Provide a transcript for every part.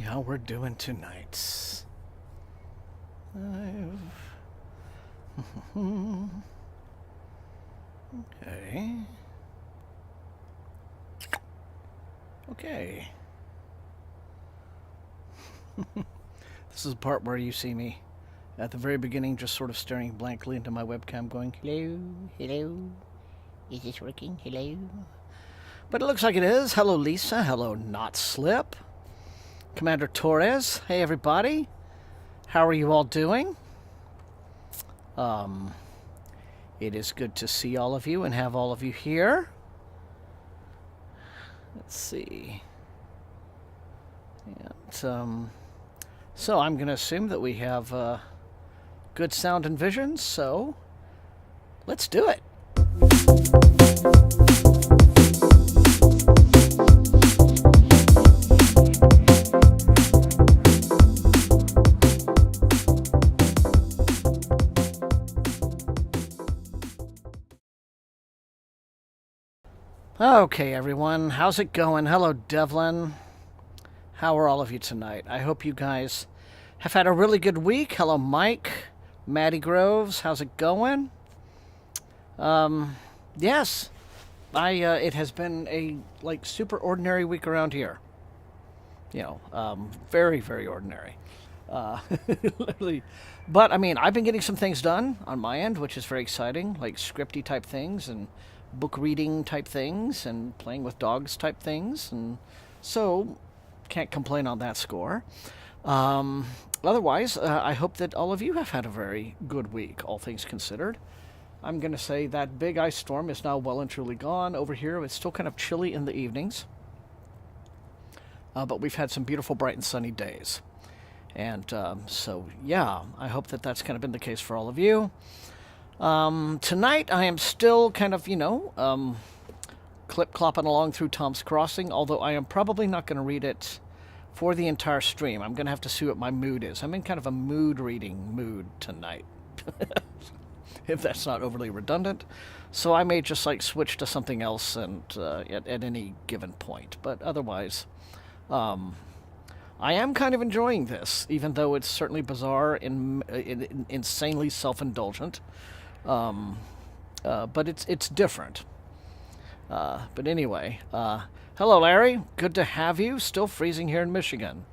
how we're doing tonight. Okay. Okay. This is the part where you see me at the very beginning just sort of staring blankly into my webcam going, hello, hello, is this working, hello? But it looks like it is. Hello, Lisa. Hello, Not Slip. Commander Torres. Hey, everybody. How are you all doing? It is good to see all of you and have all of you here. Let's see. And, so I'm going to assume that we have good sound and vision, so let's do it. Okay, everyone, how's it going? Hello, Devlin. How are all of you tonight? I hope you guys have had a really good week. Hello, Mike. Maddie Groves, how's it going? Yes, it has been a, super ordinary week around here. You know, very, very ordinary. Literally. But, I mean, I've been getting some things done on my end, which is very exciting, like scripty type things and book reading type things and playing with dogs type things, and so can't complain on that score. Otherwise, I hope that all of you have had a very good week, all things considered. I'm going to say that big ice storm is now well and truly gone. Over here, it's still kind of chilly in the evenings, but we've had some beautiful, bright and sunny days. And so, yeah, I hope that that's kind of been the case for all of you. Tonight I am still kind of, clip-clopping along through Tom's Crossing, although I am probably not going to read it for the entire stream. I'm going to have to see what my mood is. I'm in kind of a mood-reading mood tonight, if that's not overly redundant. So I may just, switch to something else and at any given point. But otherwise, I am kind of enjoying this, even though it's certainly bizarre and insanely self-indulgent. But it's different. But anyway, hello, Larry. Good to have you. Still freezing here in Michigan.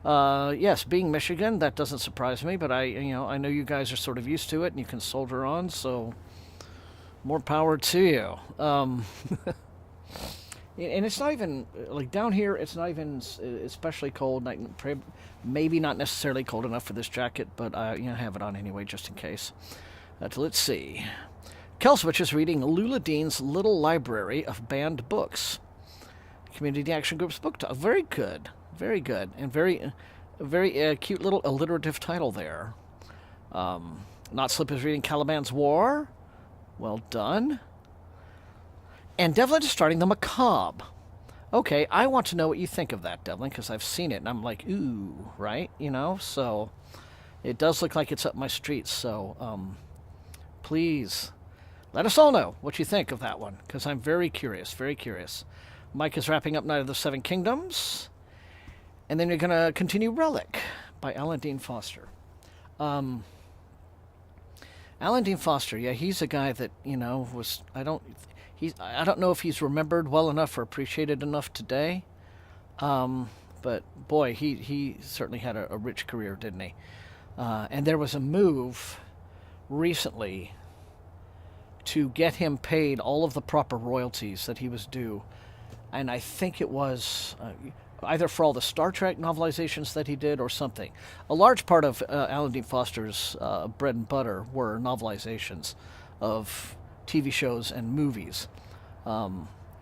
Yes, being Michigan, that doesn't surprise me. But I know you guys are sort of used to it, and you can soldier on. So more power to you. And it's not even down here. It's not even especially cold. Maybe not necessarily cold enough for this jacket, but I have it on anyway, just in case. Let's see. Kelswitch is reading Lula Dean's Little Library of Banned Books. Community Action Group's book talk. Very good. Very good. And very cute little alliterative title there. Not Slip is reading Caliban's War. Well done. And Devlin is starting The Macabre. Okay, I want to know what you think of that, Devlin, because I've seen it, and I'm like, ooh, right? So it does look like it's up my street, so please let us all know what you think of that one, because I'm very curious, very curious. Mike is wrapping up Night of the Seven Kingdoms, and then you're going to continue Relic by Alan Dean Foster. Alan Dean Foster, yeah, he's a guy that, I don't know if he's remembered well enough or appreciated enough today, but boy, he certainly had a rich career, didn't he? And there was a move recently to get him paid all of the proper royalties that he was due, and I think it was either for all the Star Trek novelizations that he did or something. A large part of Alan Dean Foster's bread and butter were novelizations of TV shows and movies.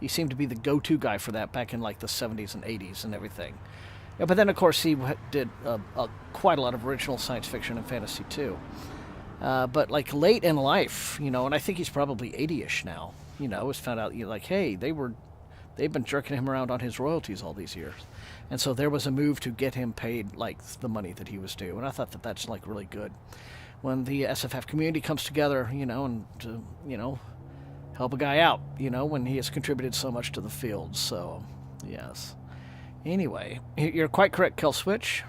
He seemed to be the go-to guy for that back in the 70s and 80s and everything. Yeah, but then, of course, he did quite a lot of original science fiction and fantasy, too. But, late in life, and I think he's probably 80-ish now, it was found out, hey, they've been jerking him around on his royalties all these years. And so there was a move to get him paid, the money that he was due. And I thought that that's, really good. When the SFF community comes together, and help a guy out, when he has contributed so much to the field. So, yes. Anyway, you're quite correct, Killswitch.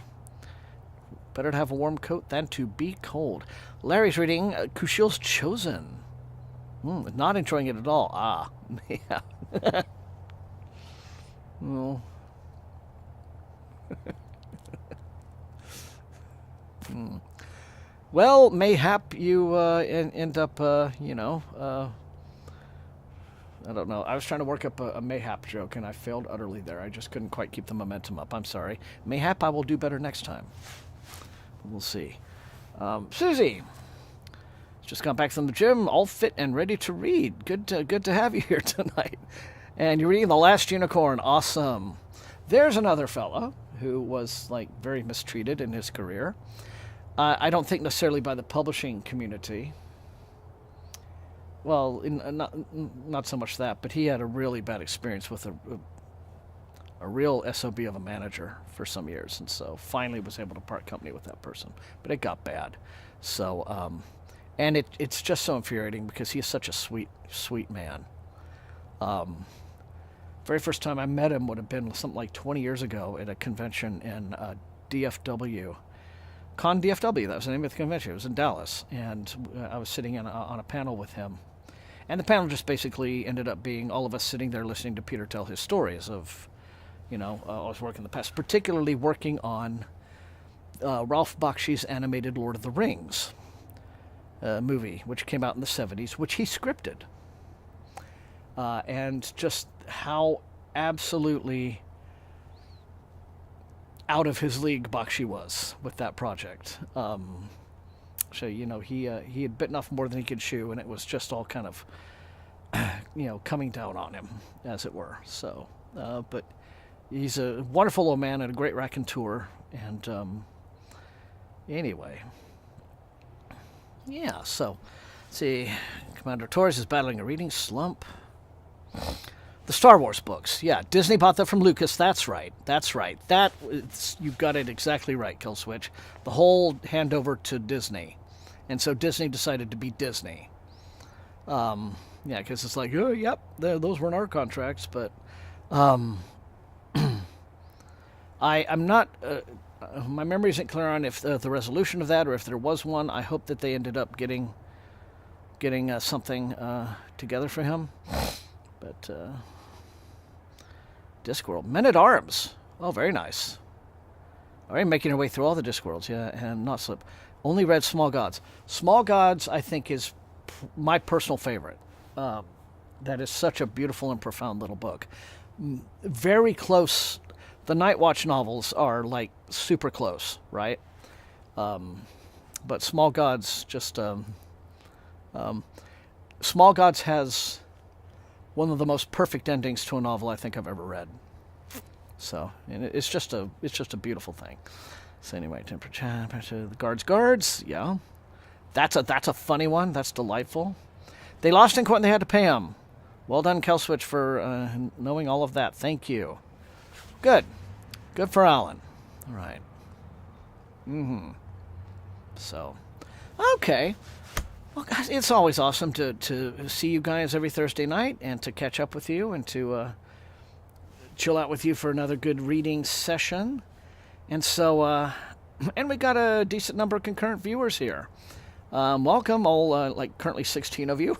Better to have a warm coat than to be cold. Larry's reading Kushil's Chosen. Not enjoying it at all. Ah, yeah. No. Well, mayhap you end up, I don't know. I was trying to work up a mayhap joke, and I failed utterly there. I just couldn't quite keep the momentum up. I'm sorry. Mayhap I will do better next time. We'll see. Susie, just got back from the gym, all fit and ready to read. Good to have you here tonight. And you're reading The Last Unicorn. Awesome. There's another fella who was like very mistreated in his career. I don't think necessarily by the publishing community. Well, not so much that, but he had a really bad experience with a real SOB of a manager for some years, and so finally was able to part company with that person. But it got bad. So, and it's just so infuriating because he is such a sweet, sweet man. Very first time I met him would have been something like 20 years ago at a convention in DFW. Con DFW, that was the name of the convention. It was in Dallas, and I was sitting on a panel with him. And the panel just basically ended up being all of us sitting there listening to Peter tell his stories of, all his work in the past, particularly working on Ralph Bakshi's animated Lord of the Rings movie, which came out in the 70s, which he scripted. And just how absolutely out of his league Bakshi was with that project. So, he had bitten off more than he could chew, and it was just all kind of, coming down on him, as it were. So, but he's a wonderful old man and a great raconteur. And anyway, yeah, so, let's see. Commander Torres is battling a reading slump. The Star Wars books. Yeah, Disney bought that from Lucas. That's right. You got it exactly right, Killswitch. The whole handover to Disney. And so Disney decided to be Disney. Yeah, because it's like, oh, yep, those weren't our contracts. But I'm not... my memory isn't clear on if the resolution of that or if there was one. I hope that they ended up getting something together for him. But... Discworld. Men-at-Arms. Oh, very nice. All right, making our way through all the Discworlds, yeah, and not slip. Only read Small Gods. Small Gods, I think, is my personal favorite. That is such a beautiful and profound little book. Very close. The Night Watch novels are, like, super close, right? But Small Gods just... Small Gods has... one of the most perfect endings to a novel I think I've ever read. So, and it's just a beautiful thing. So anyway, temperature, the guards, yeah. That's a funny one. That's delightful. They lost in court and they had to pay him. Well done, Killswitch, for knowing all of that. Thank you. Good for Alan. All right. So, okay. Well, guys, it's always awesome to see you guys every Thursday night and to catch up with you and to chill out with you for another good reading session. And so, and we got a decent number of concurrent viewers here. Welcome, all, currently 16 of you.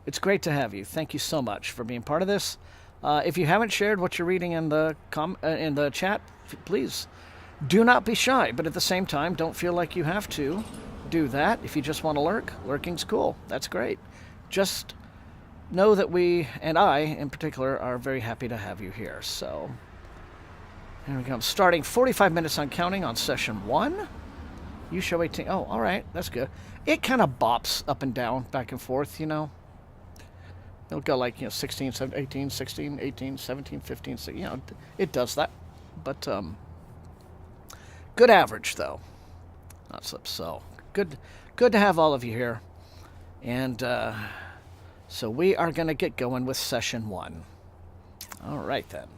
It's great to have you. Thank you so much for being part of this. If you haven't shared what you're reading in the chat, please do not be shy. But at the same time, don't feel like you have to do that. If you just want to lurk, lurking's cool. That's great. Just know that we, and I in particular, are very happy to have you here. So, here we go. Starting 45 minutes on counting on session 1. You show 18. Oh, all right. That's good. It kind of bops up and down, back and forth, It'll go 16, 17, 18, 16, 18, 17, 15, so, it does that. But, good average, though. Not slip. So, good to have all of you here. And, so we are going to get going with session 1. All right, then.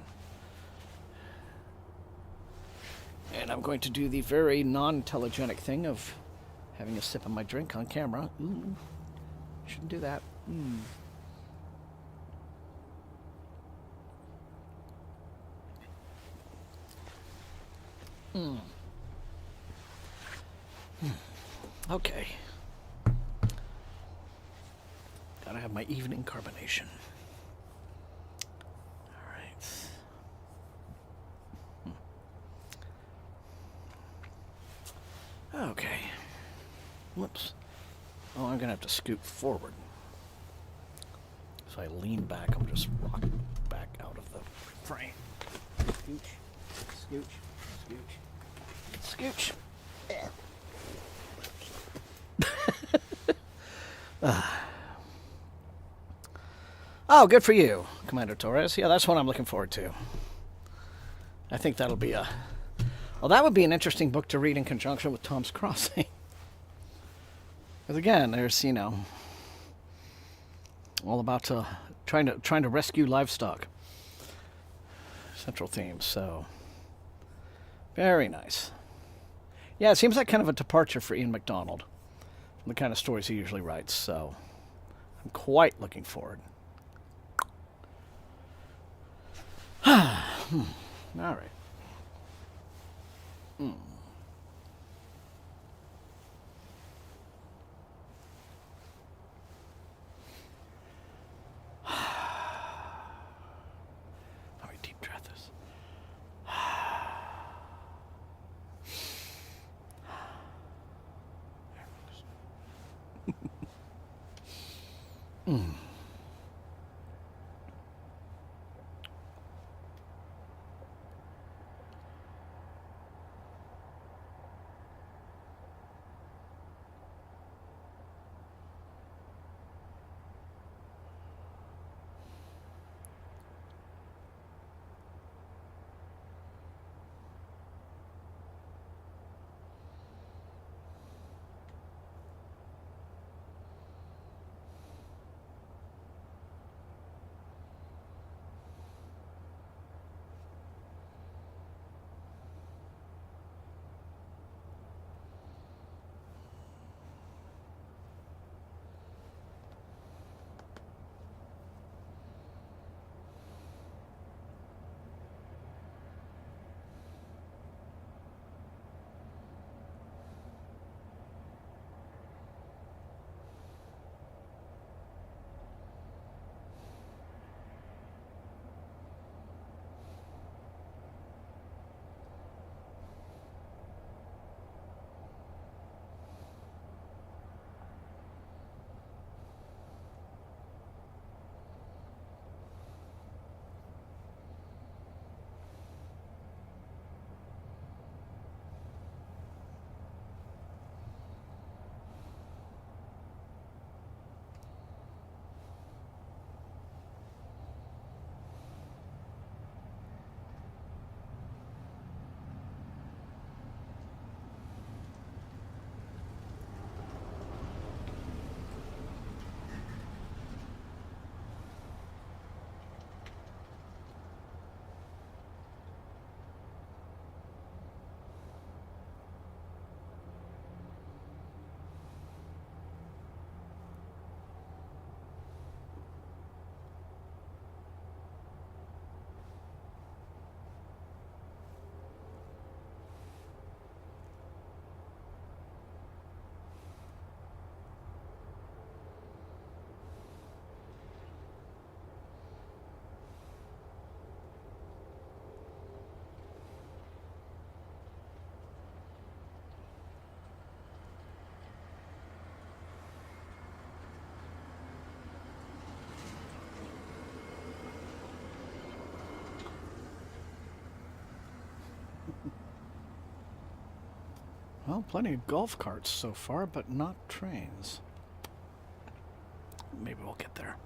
And I'm going to do the very non-telegenic thing of having a sip of my drink on camera. Ooh, shouldn't do that. Okay. Gotta have my evening carbonation. Alright. Okay. Whoops. Oh, I'm gonna have to scoot forward. So I lean back, I'm just rocking back out of the frame. Scooch, scooch, scooch, scooch. Oh, good for you, Commander Torres. Yeah, that's what I'm looking forward to. I think that'll be a... Well, that would be an interesting book to read in conjunction with Tom's Crossing. Because again, there's, you know, all about trying to rescue livestock. Central theme, so very nice. Yeah, it seems like kind of a departure for Ian MacDonald from the kind of stories he usually writes, so I'm quite looking forward. All right. Let me deep breath this. Well, plenty of golf carts so far, but not trains. Maybe we'll get there.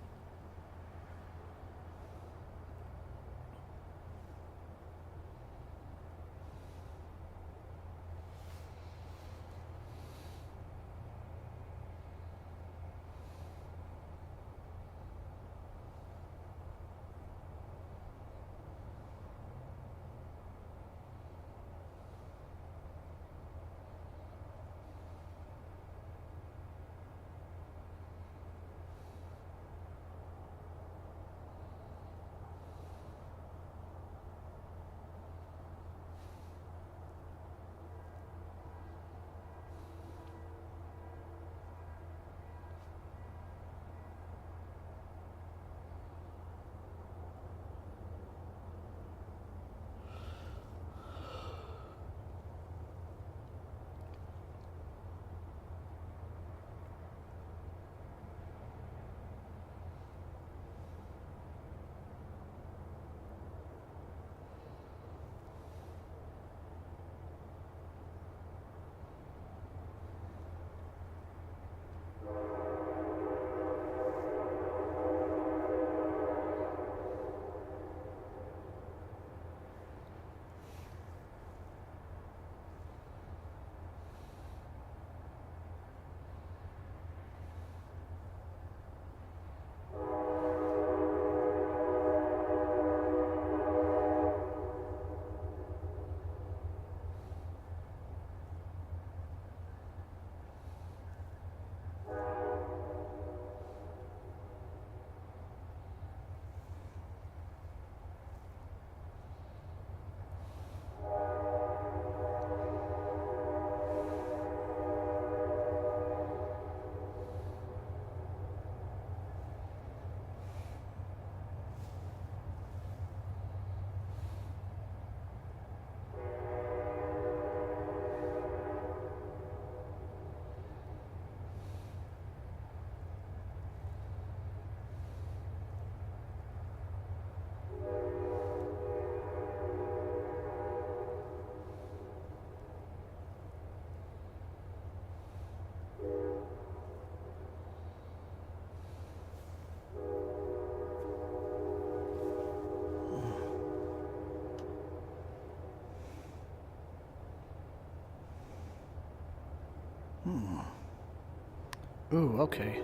Ooh, okay.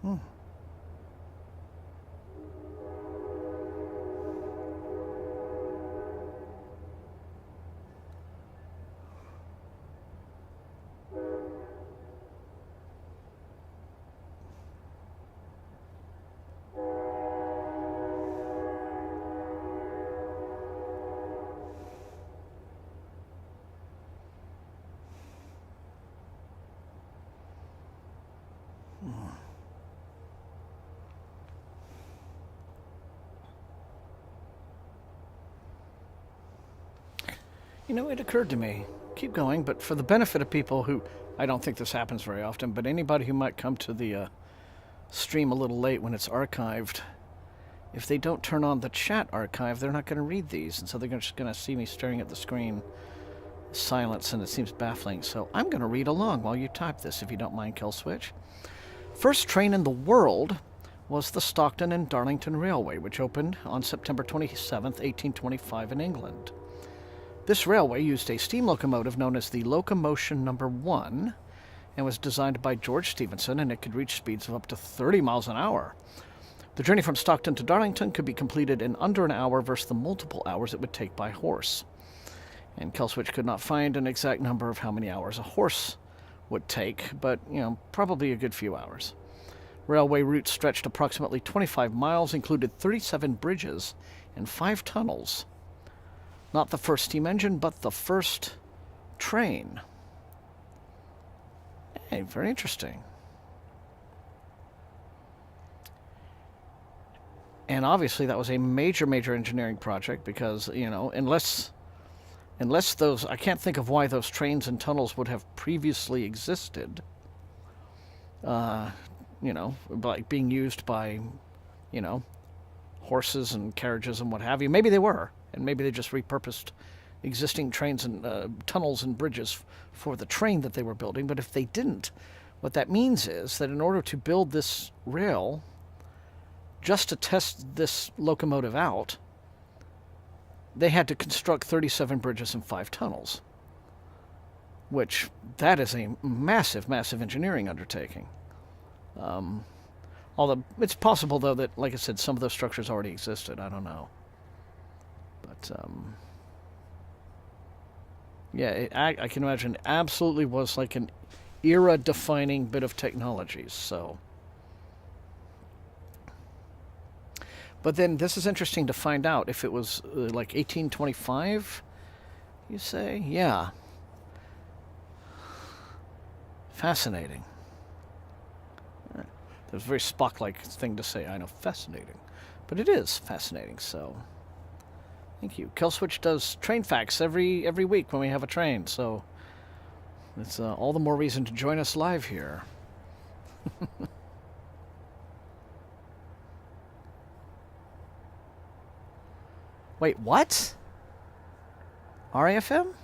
Hmm. You know, it occurred to me, keep going, but for the benefit of people who, I don't think this happens very often, but anybody who might come to the stream a little late when it's archived, if they don't turn on the chat archive, they're not going to read these, and so they're just going to see me staring at the screen, silence, and it seems baffling. So I'm going to read along while you type this, if you don't mind, Killswitch. First train in the world was the Stockton and Darlington Railway, which opened on September 27th, 1825 in England. This railway used a steam locomotive known as the Locomotion Number 1 and was designed by George Stephenson, and it could reach speeds of up to 30 miles an hour. The journey from Stockton to Darlington could be completed in under an hour versus the multiple hours it would take by horse. And Killswitch could not find an exact number of how many hours a horse would take, but, probably a good few hours. Railway routes stretched approximately 25 miles, included 37 bridges and 5 tunnels. Not the first steam engine, but the first train. Hey, very interesting. And obviously that was a major, major engineering project because, unless those, I can't think of why those trains and tunnels would have previously existed, like being used by, horses and carriages and what have you. Maybe they were. And maybe they just repurposed existing trains and tunnels and bridges for the train that they were building. But if they didn't, what that means is that in order to build this rail, just to test this locomotive out, they had to construct 37 bridges and 5 tunnels. Which, that is a massive, massive engineering undertaking. Although, it's possible, though, that, like I said, some of those structures already existed. I don't know. But, yeah, I can imagine it absolutely was like an era-defining bit of technology, so. But then this is interesting to find out if it was like 1825, you say? Yeah. Fascinating. There's a very Spock-like thing to say, I know, fascinating. But it is fascinating, so. Thank you. Killswitch does train facts every week when we have a train, so it's all the more reason to join us live here. Wait, what? RAFM?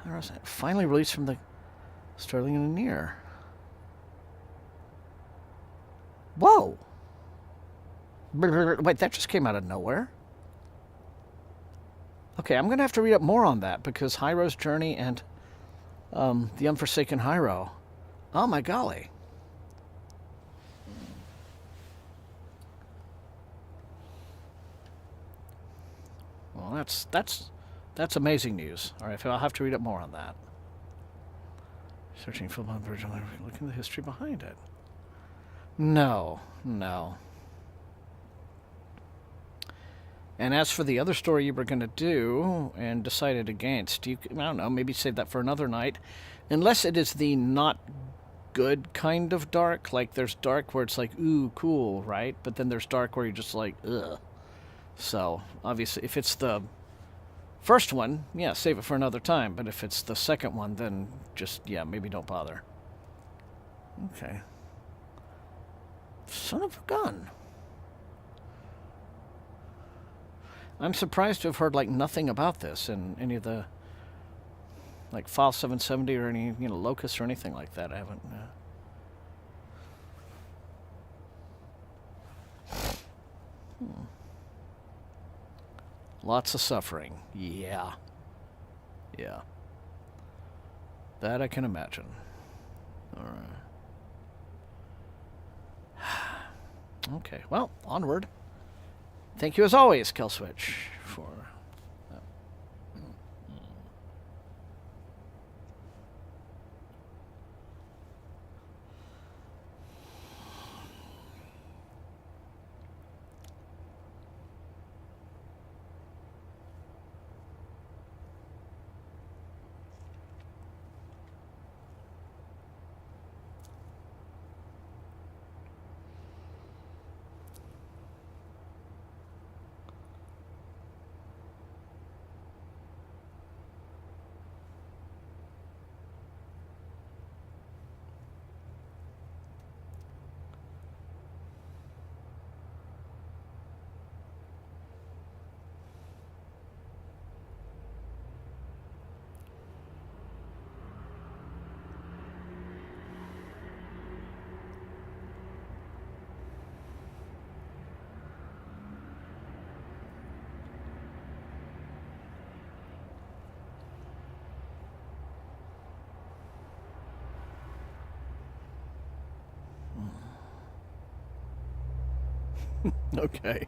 How was that? Finally released from the Sterling and Near. Whoa! Wait, that just came out of nowhere. Okay, I'm going to have to read up more on that, because Hyro's Journey and The Unforsaken Hyro. Oh my golly. Well, that's amazing news. All right, I'll have to read up more on that. Searching film on Virgin, looking at the history behind it. No. And as for the other story you were going to do and decided against, I don't know, maybe save that for another night. Unless it is the not good kind of dark. Like, there's dark where it's like, ooh, cool, right? But then there's dark where you're just like, ugh. So, obviously, if it's the first one, yeah, save it for another time. But if it's the second one, then just, yeah, maybe don't bother. Okay. Son of a gun. I'm surprised to have heard, like, nothing about this in any of the, like, File 770 or any, Locus or anything like that. I haven't. Lots of suffering. Yeah. Yeah. That I can imagine. All right. Okay, well, onward. Thank you as always, Killswitch, for... Okay.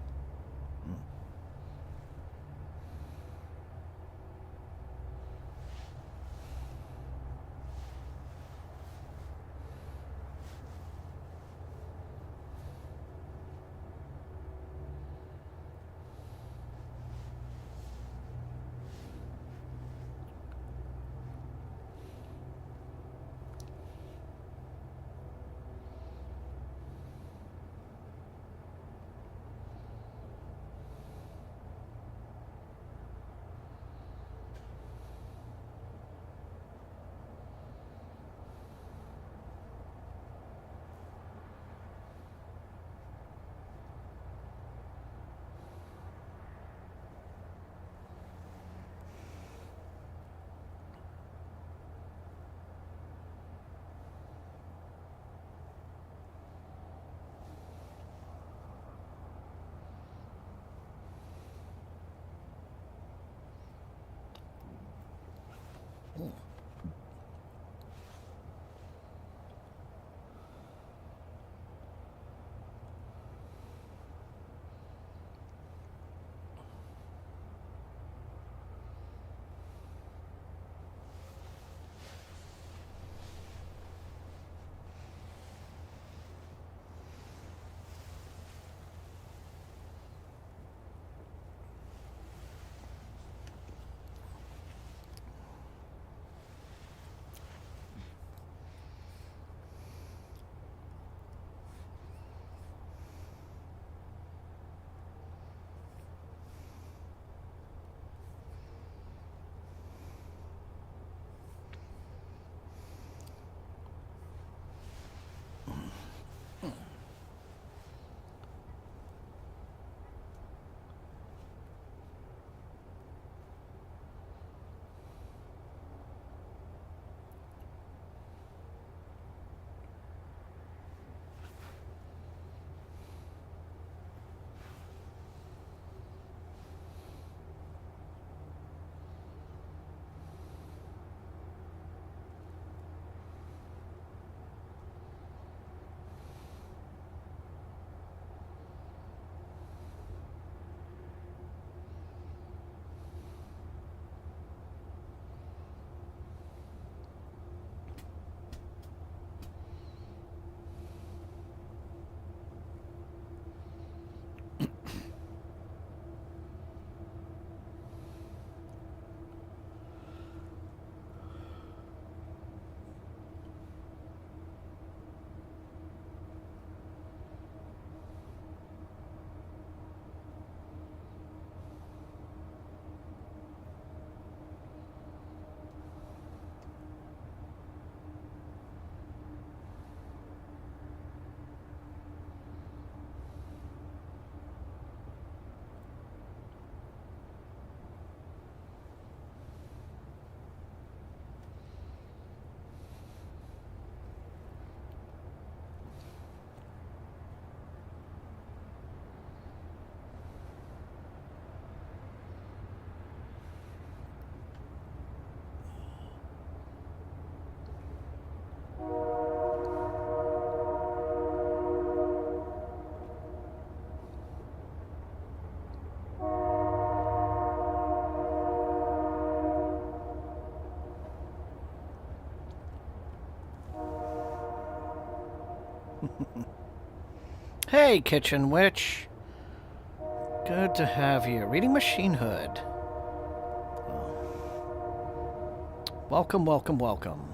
Hey, Kitchen Witch. Good to have you. Reading Machine Hood. Welcome, welcome, welcome.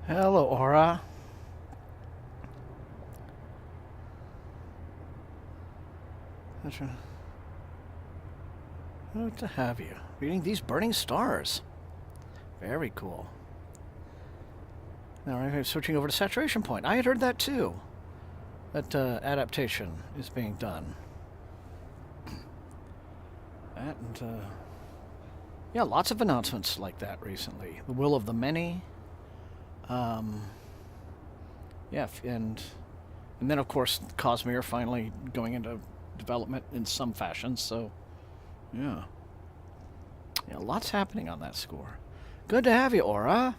Hello, Aura. Good to have you. Reading these burning stars. Very cool. Now I'm switching over to saturation point. I had heard that too. That adaptation is being done. That and yeah, lots of announcements like that recently. The will of the many. Yeah, and then of course Cosmere finally going into development in some fashion. So yeah, lots happening on that score. Good to have you, Aura.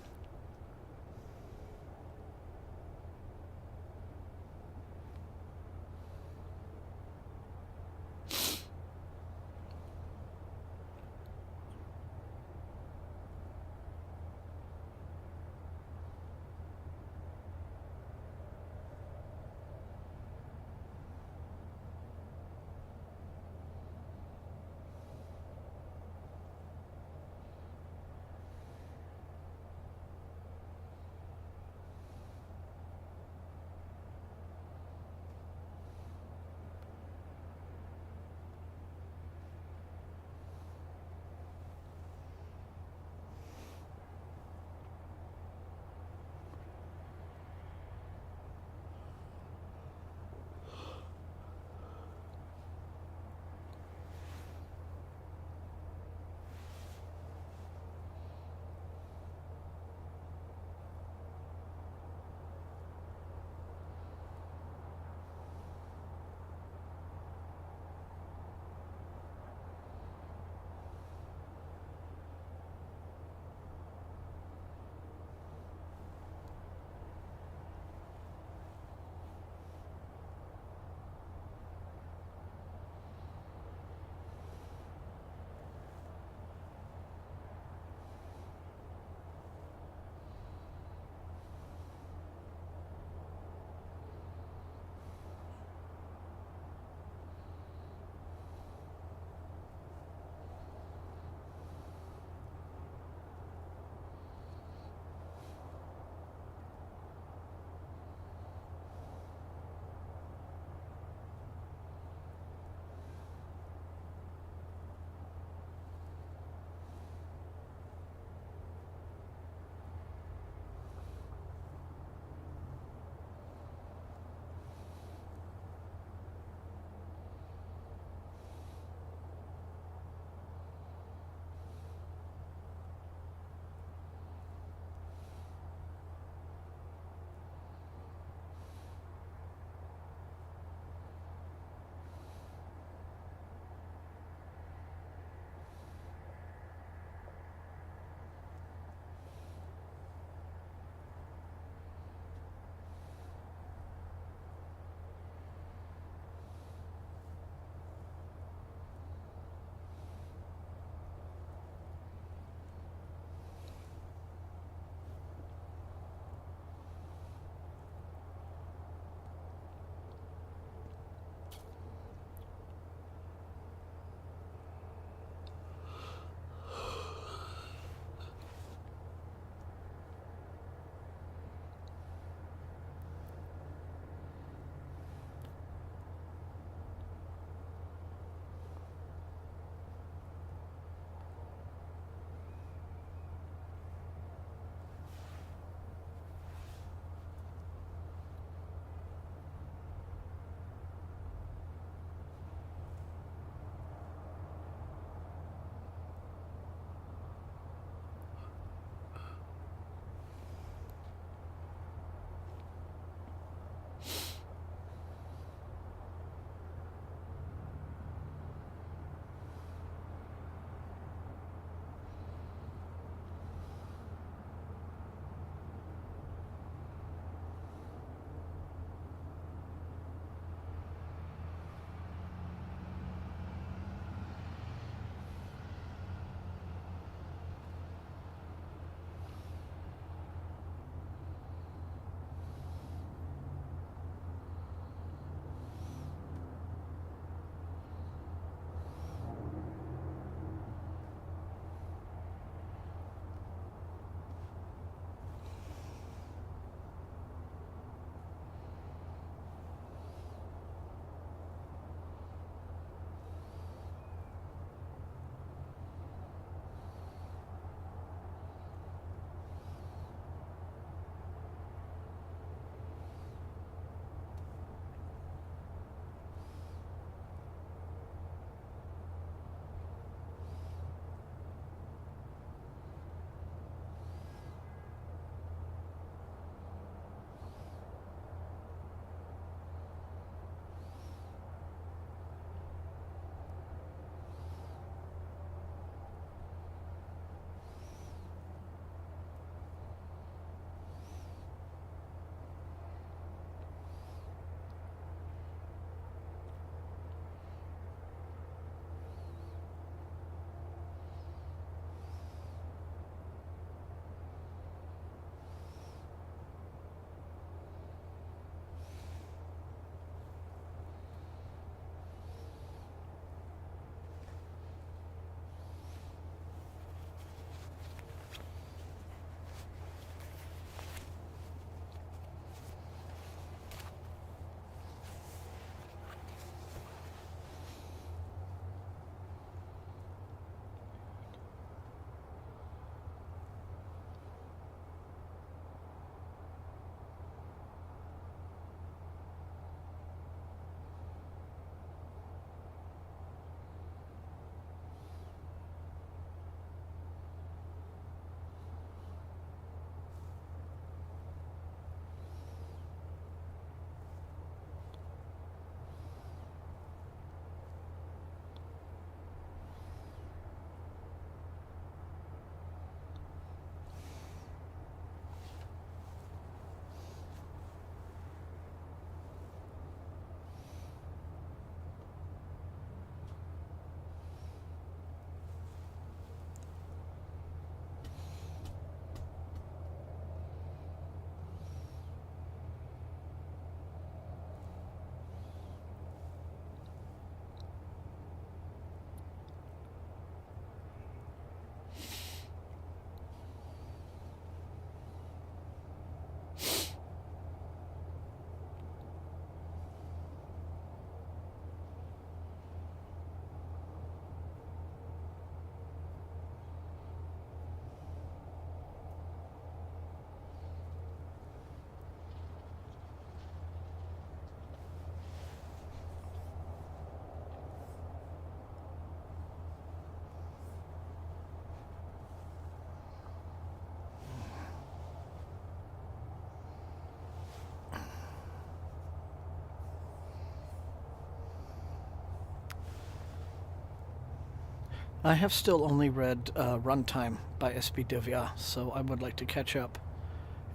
I have still only read Runtime by S.B. Divya, so I would like to catch up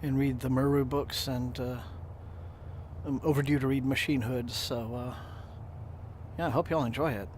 and read the Muru books, and I'm overdue to read Machine Hood, so yeah, I hope y'all enjoy it.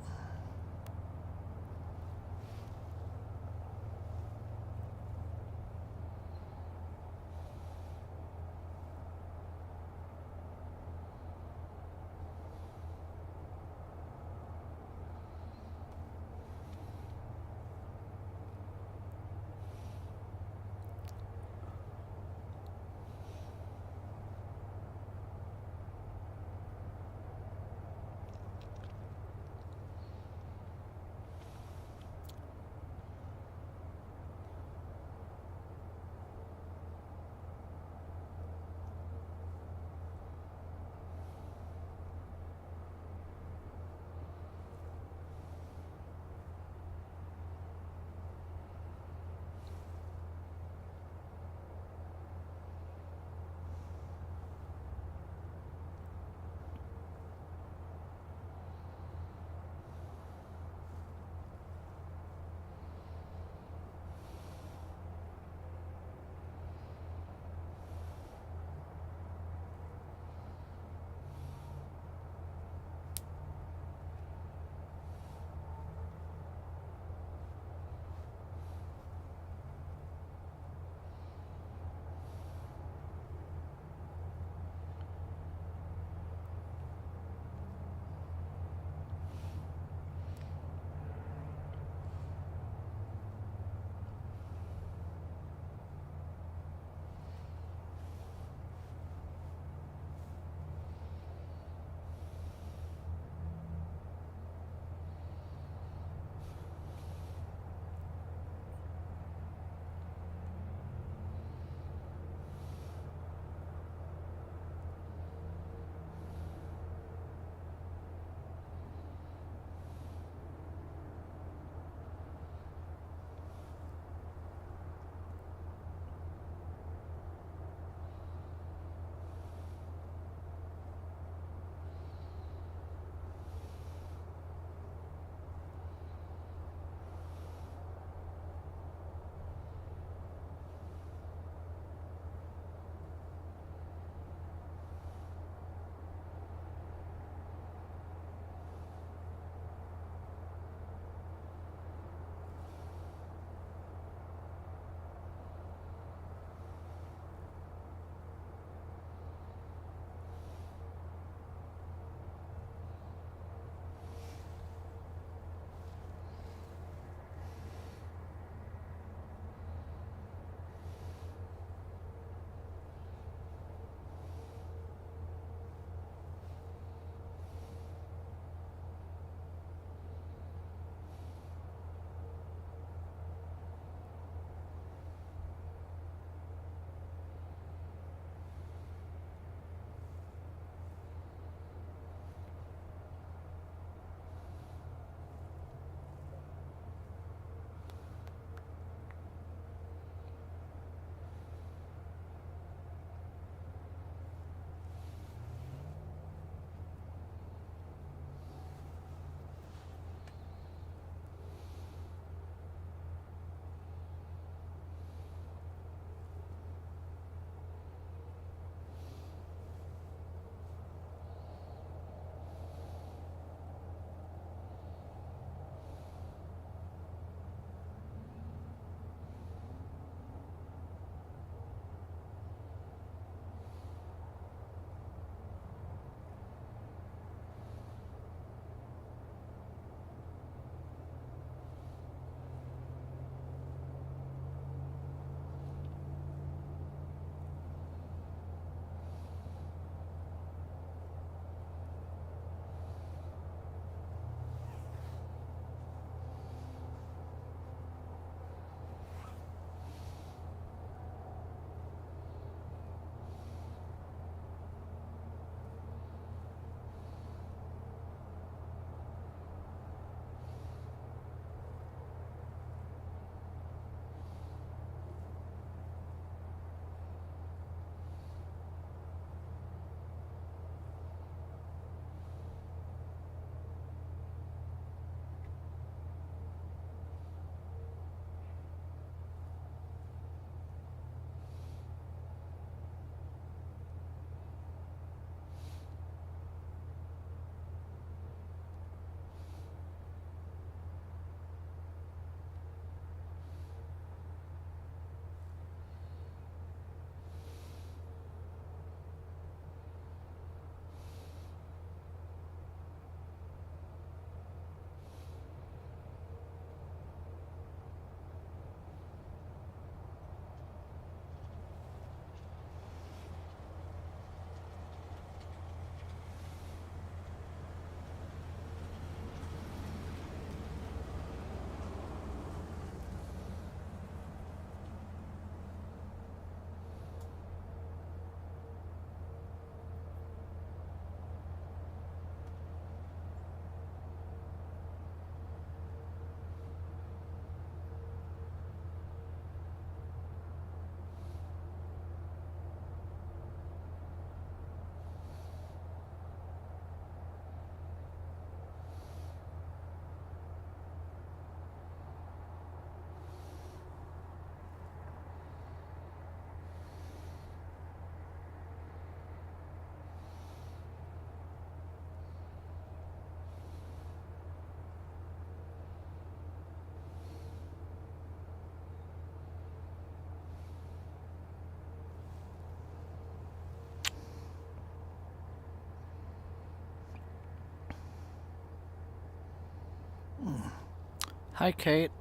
Hi, Kate.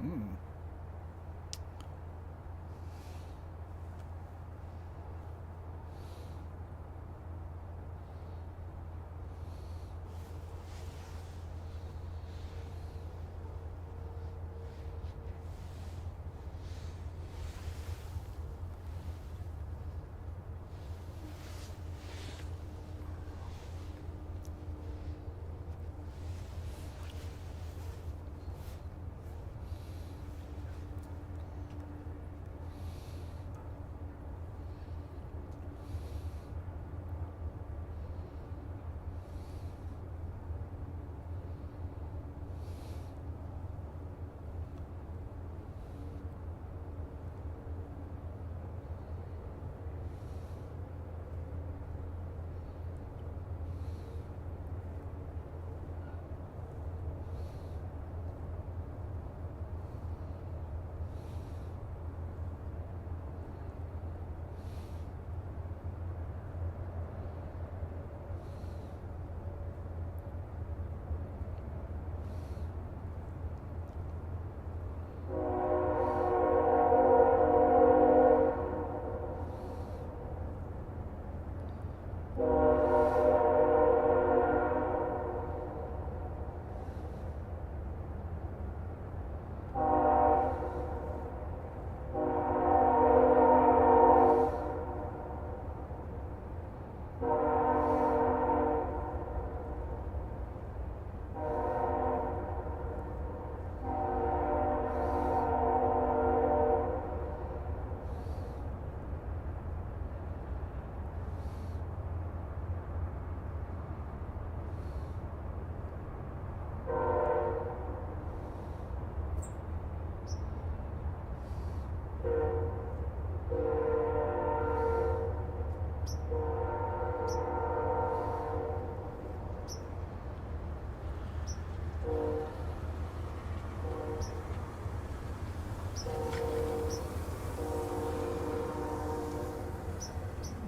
Hmm.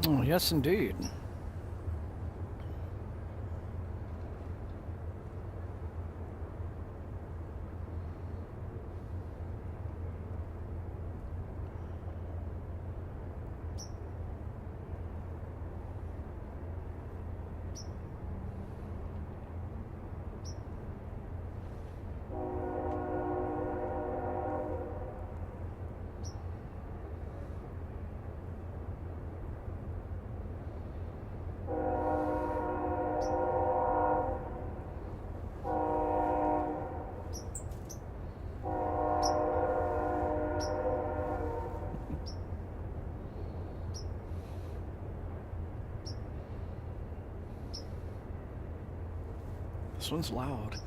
Oh, yes, indeed. This one's loud.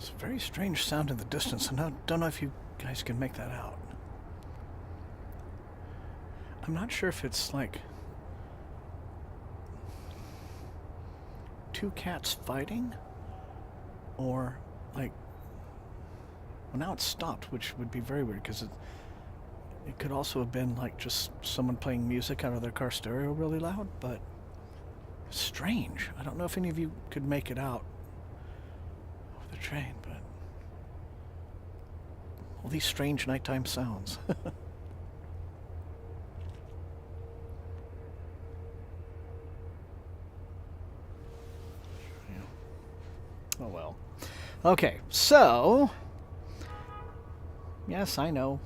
It's a very strange sound in the distance, and I don't know if you guys can make that out. I'm not sure if it's like two cats fighting, or like, well, now it's stopped, which would be very weird, because it could also have been like just someone playing music out of their car stereo really loud, but strange. I don't know if any of you could make it out over the train, but all these strange nighttime sounds. Oh well. Okay, so yes, I know.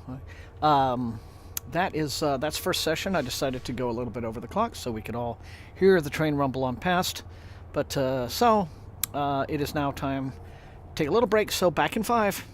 that's first session. I decided to go a little bit over the clock so we could all hear the train rumble on past. But it is now time to take a little break. So back in 5.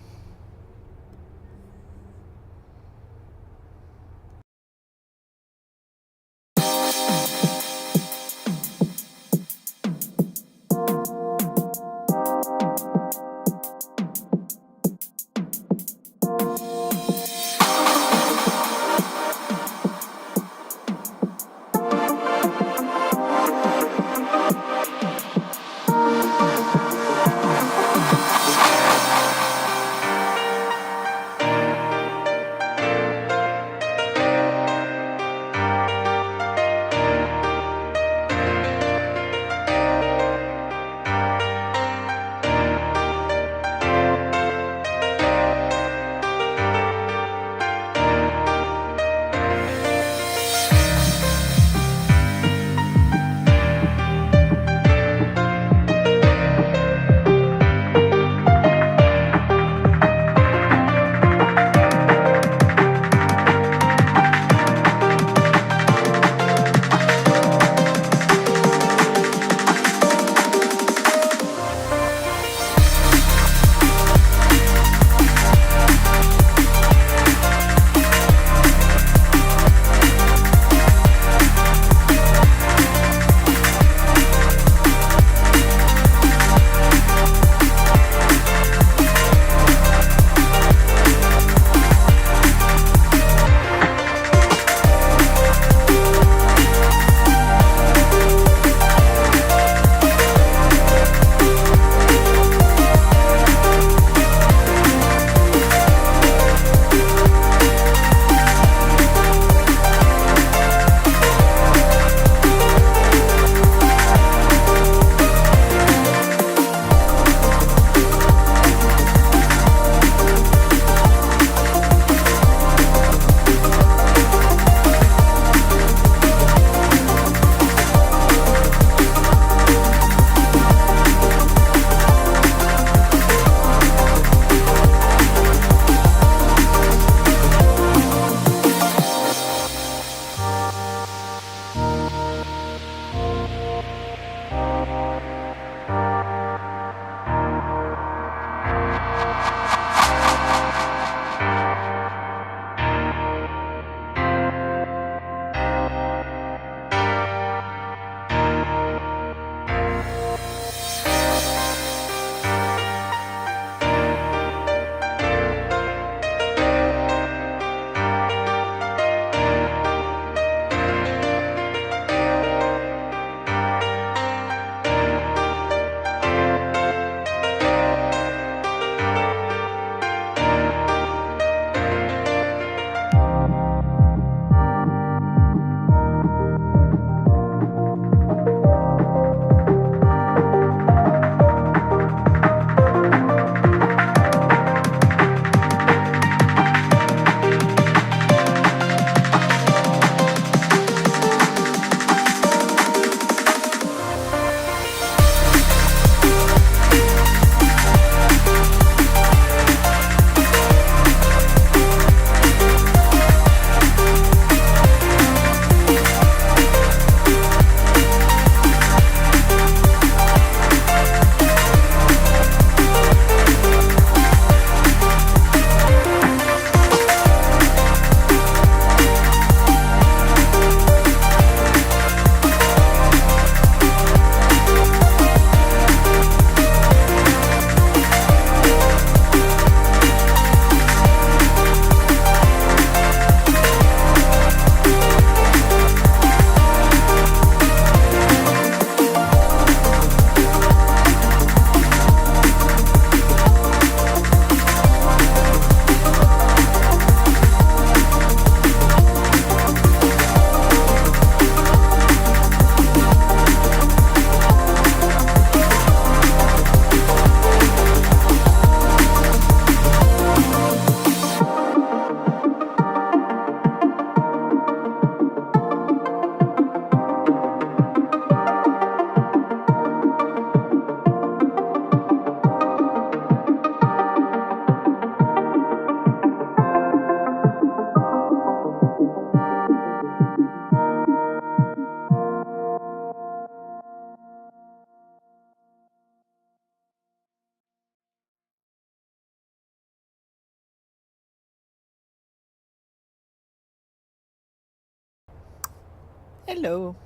Hello.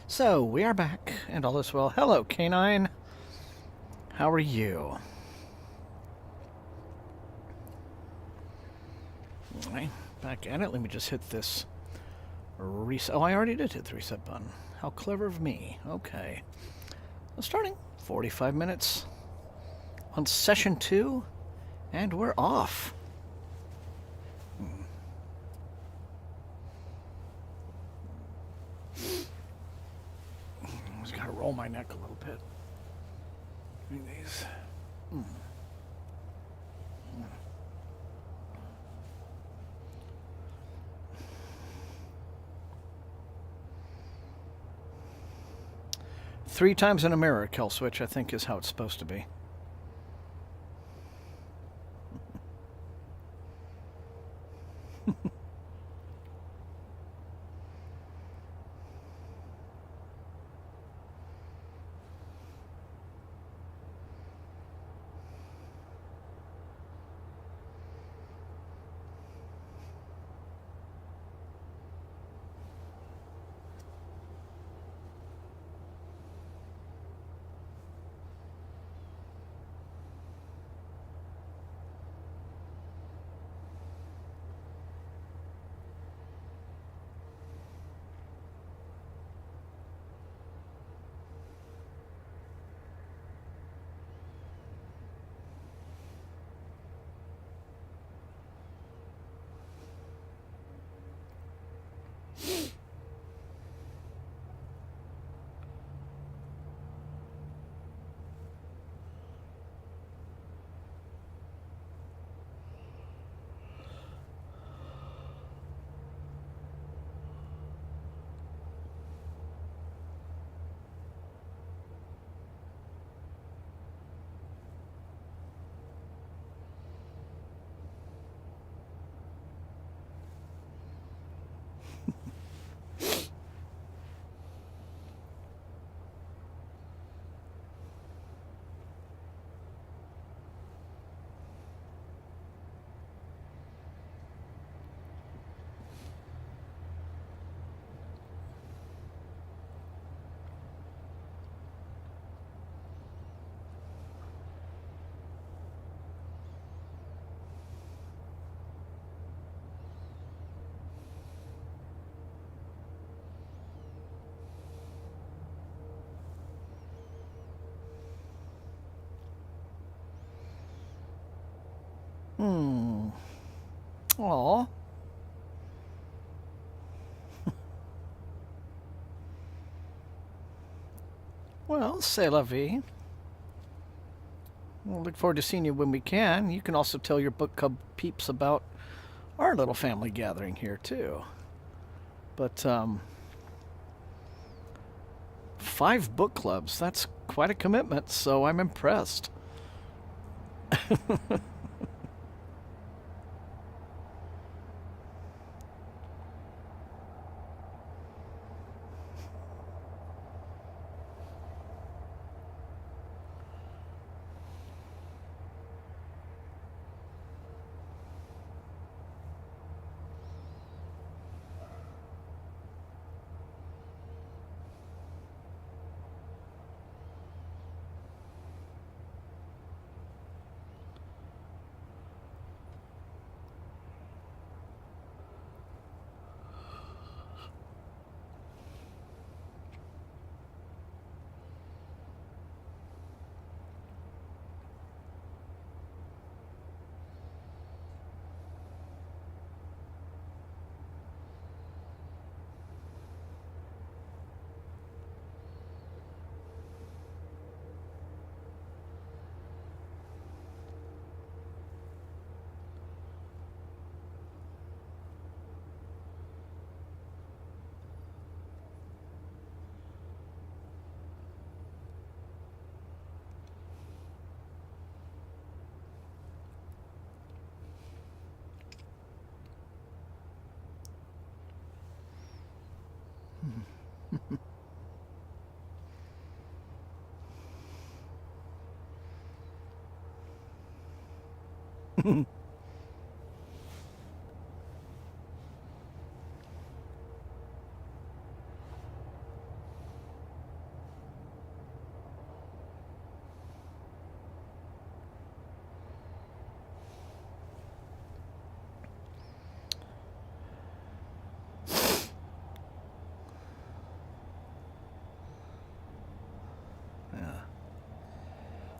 So, we are back, and all is well. Hello, Canine. How are you? Alright, back at it. Let me just hit this reset. Oh, I already did hit the reset button. How clever of me. Okay. So starting 45 minutes on session 2, and we're off. Just gotta roll my neck a little bit. Doing these. 3 times in a mirror, kill switch, I think is how it's supposed to be. Aw. Well, c'est la vie. We'll look forward to seeing you when we can. You can also tell your book club peeps about our little family gathering here, too. But, 5 book clubs, that's quite a commitment, so I'm impressed.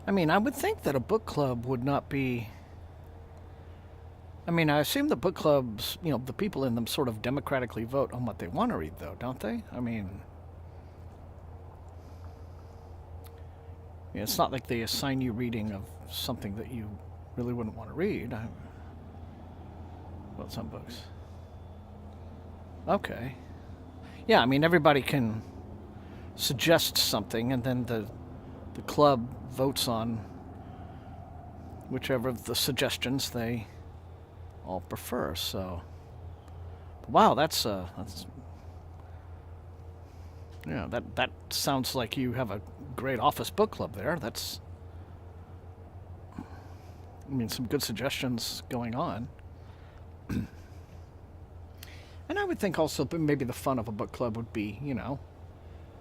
I mean, I would think that a book club would not be. I mean, I assume the book clubs, the people in them sort of democratically vote on what they want to read, though, don't they? I mean, it's not like they assign you reading of something that you really wouldn't want to read. Well, some books. Okay. Yeah, I mean, everybody can suggest something, and then the club votes on whichever of the suggestions they all prefer. So, wow, that's yeah, that sounds like you have a great office book club there. That's, I mean, some good suggestions going on. And I would think also maybe the fun of a book club would be,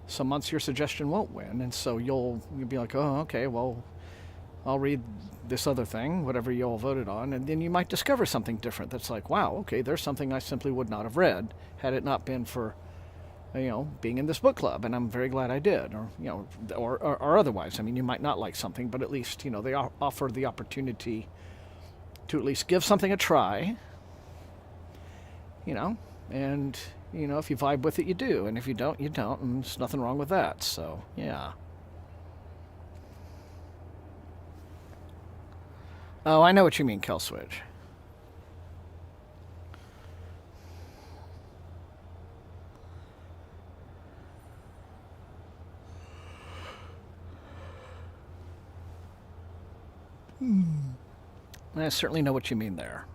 some months your suggestion won't win, and so you'll be like, oh, okay, well, I'll read this other thing, whatever you all voted on, and then you might discover something different that's like, wow, okay, there's something I simply would not have read had it not been for, being in this book club, and I'm very glad I did, or otherwise. I mean, you might not like something, but at least, they offer the opportunity to at least give something a try, and, if you vibe with it, you do, and if you don't, you don't, and there's nothing wrong with that, so, yeah. Oh, I know what you mean, Kelswitch. I certainly know what you mean there.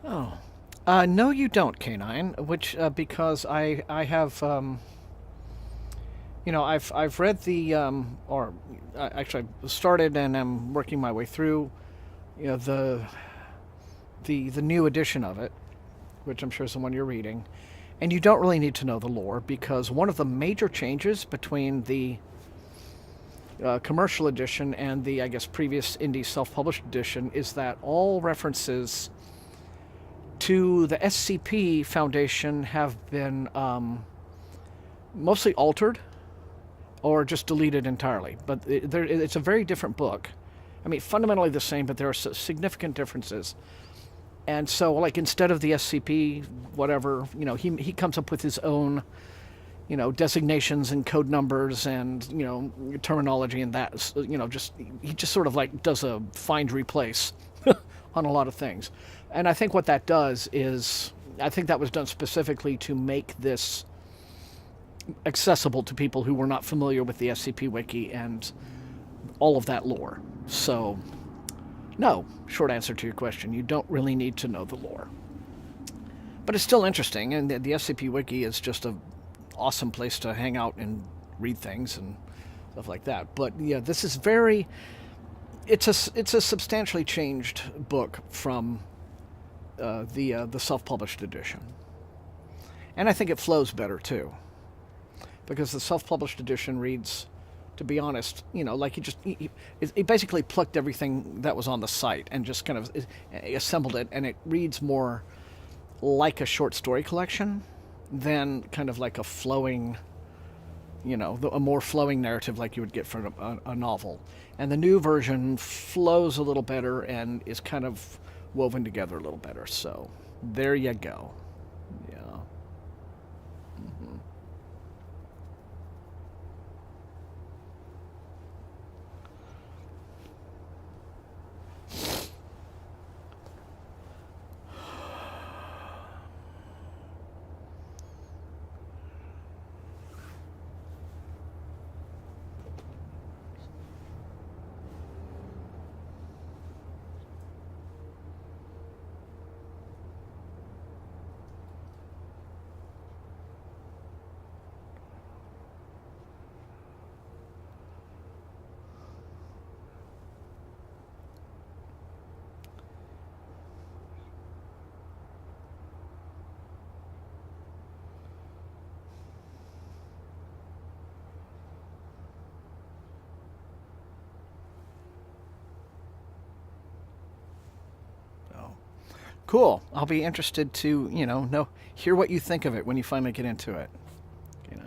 Oh. No, you don't, Canine. Which because I have I've read the or actually I started and I'm working my way through the new edition of it, which I'm sure is the one you're reading, and you don't really need to know the lore because one of the major changes between the commercial edition and the, I guess, previous indie self-published edition is that all references to the SCP Foundation have been mostly altered or just deleted entirely. But it's a very different book. I mean, fundamentally the same, but there are significant differences. And so, like, instead of the SCP, whatever, he comes up with his own, designations and code numbers and, terminology and that, he just sort of like does a find replace on a lot of things. And I think what that does is, I think that was done specifically to make this accessible to people who were not familiar with the SCP Wiki and all of that lore. So, no, short answer to your question, you don't really need to know the lore. But it's still interesting, and the SCP Wiki is just an awesome place to hang out and read things and stuff like that. But yeah, this is it's a substantially changed book from the self-published edition. And I think it flows better, too. Because the self-published edition reads, to be honest, like he basically plucked everything that was on the site and just kind of assembled it, and it reads more like a short story collection than kind of like a flowing, a more flowing narrative like you would get from a novel. And the new version flows a little better and is kind of woven together a little better. So there you go. Yeah. Cool. I'll be interested to, hear what you think of it when you finally get into it. You know.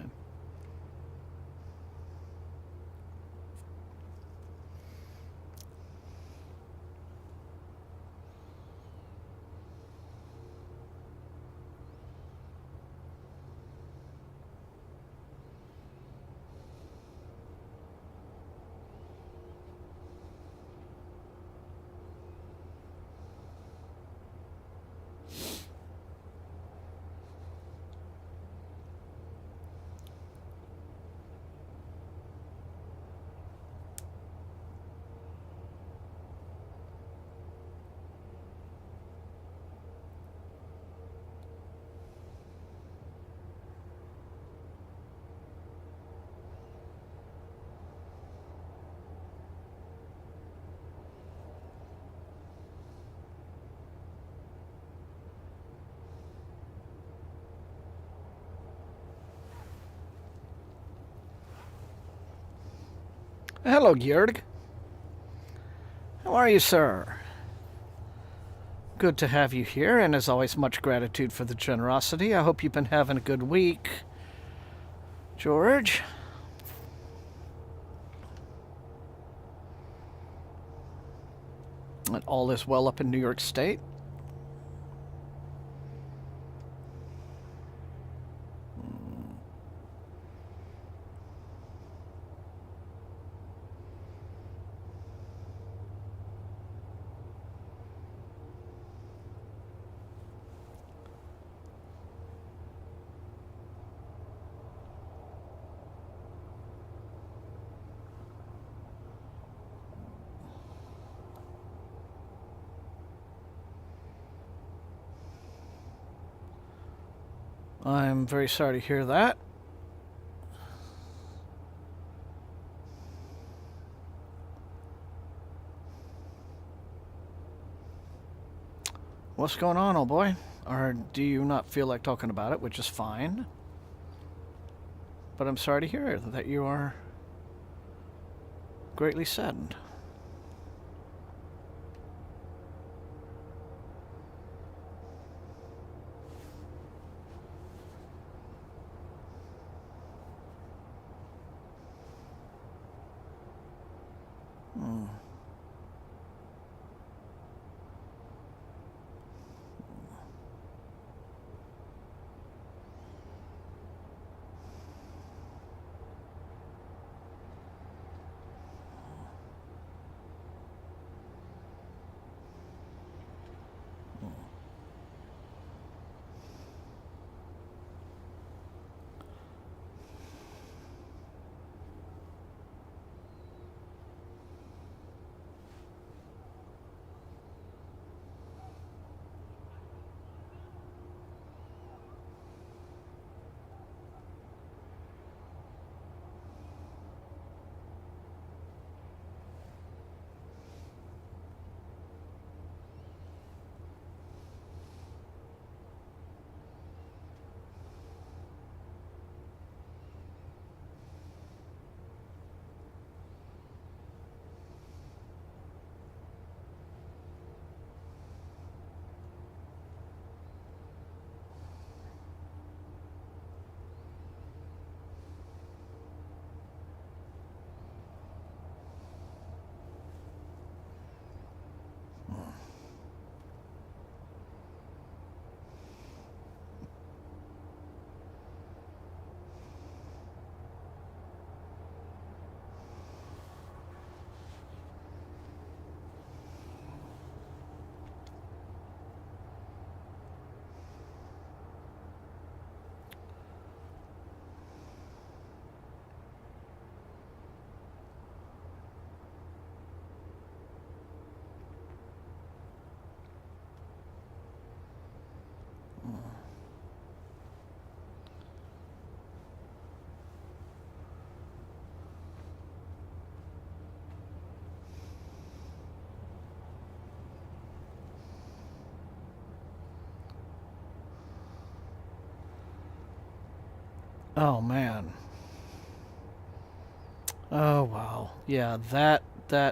Hello, Georg. How are you, sir? Good to have you here, and as always, much gratitude for the generosity. I hope you've been having a good week, George. And all is well up in New York State. I'm very sorry to hear that. What's going on, old boy? Or do you not feel like talking about it, which is fine. But I'm sorry to hear that you are greatly saddened. Oh man. Oh wow. Yeah, that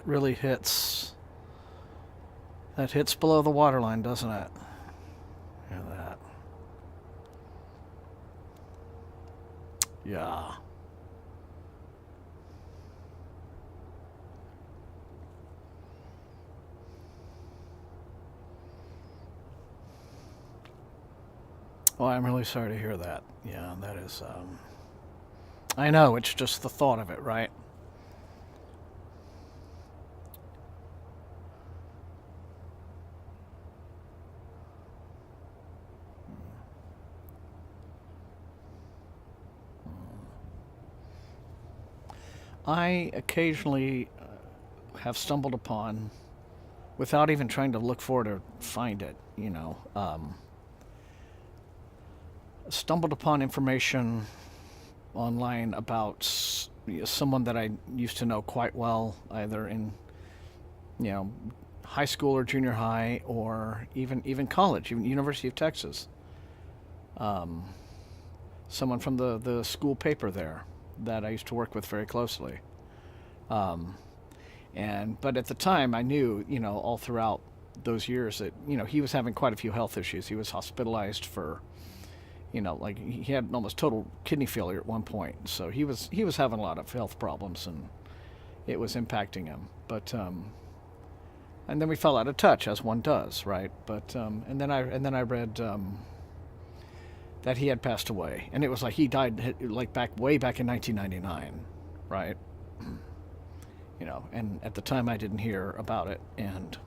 really hits. That hits below the waterline, doesn't it? Yeah, that. Yeah. Well, I'm really sorry to hear that. Yeah, that is. I know. It's just the thought of it, right? I occasionally have stumbled upon, without even trying to look for it or find it, stumbled upon information online about someone that I used to know quite well, either in, you know, high school or junior high, or even college, even University of Texas. Someone from the school paper there that I used to work with very closely. Um, and but at the time, I knew, all throughout those years that he was having quite a few health issues. He was hospitalized for, like he had almost total kidney failure at one point. So he was having a lot of health problems, and it was impacting him. But and then we fell out of touch, as one does, right? But and then I read that he had passed away, and it was like he died like way back in 1999, right? And at the time I didn't hear about it, and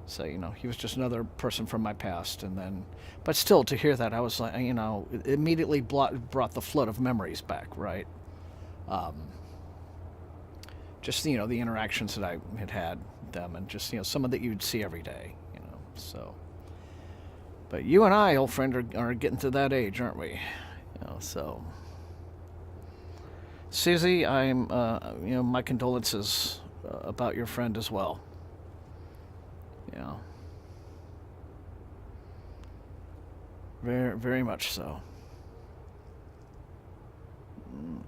so he was just another person from my past. And then, but still, to hear that, I was like, it immediately brought the flood of memories back, right? Um, just the interactions that I had them, and just someone that you'd see every day, so. But you and I, old friend, are getting to that age, aren't we? So. Susie, I'm, my condolences about your friend as well. Yeah. Very, very much so. Mm.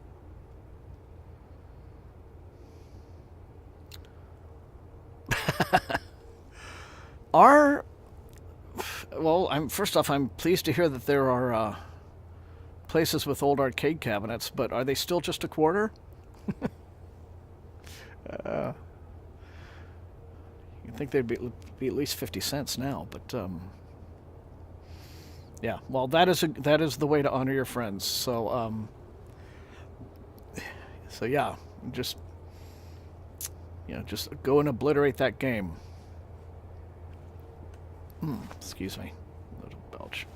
Are well. First off, I'm pleased to hear that there are places with old arcade cabinets, but are they still just a quarter? Uh, you'd think they'd be at least 50 cents now, but yeah. Well, that is the way to honor your friends. So yeah, just just go and obliterate that game. Excuse me, little belch.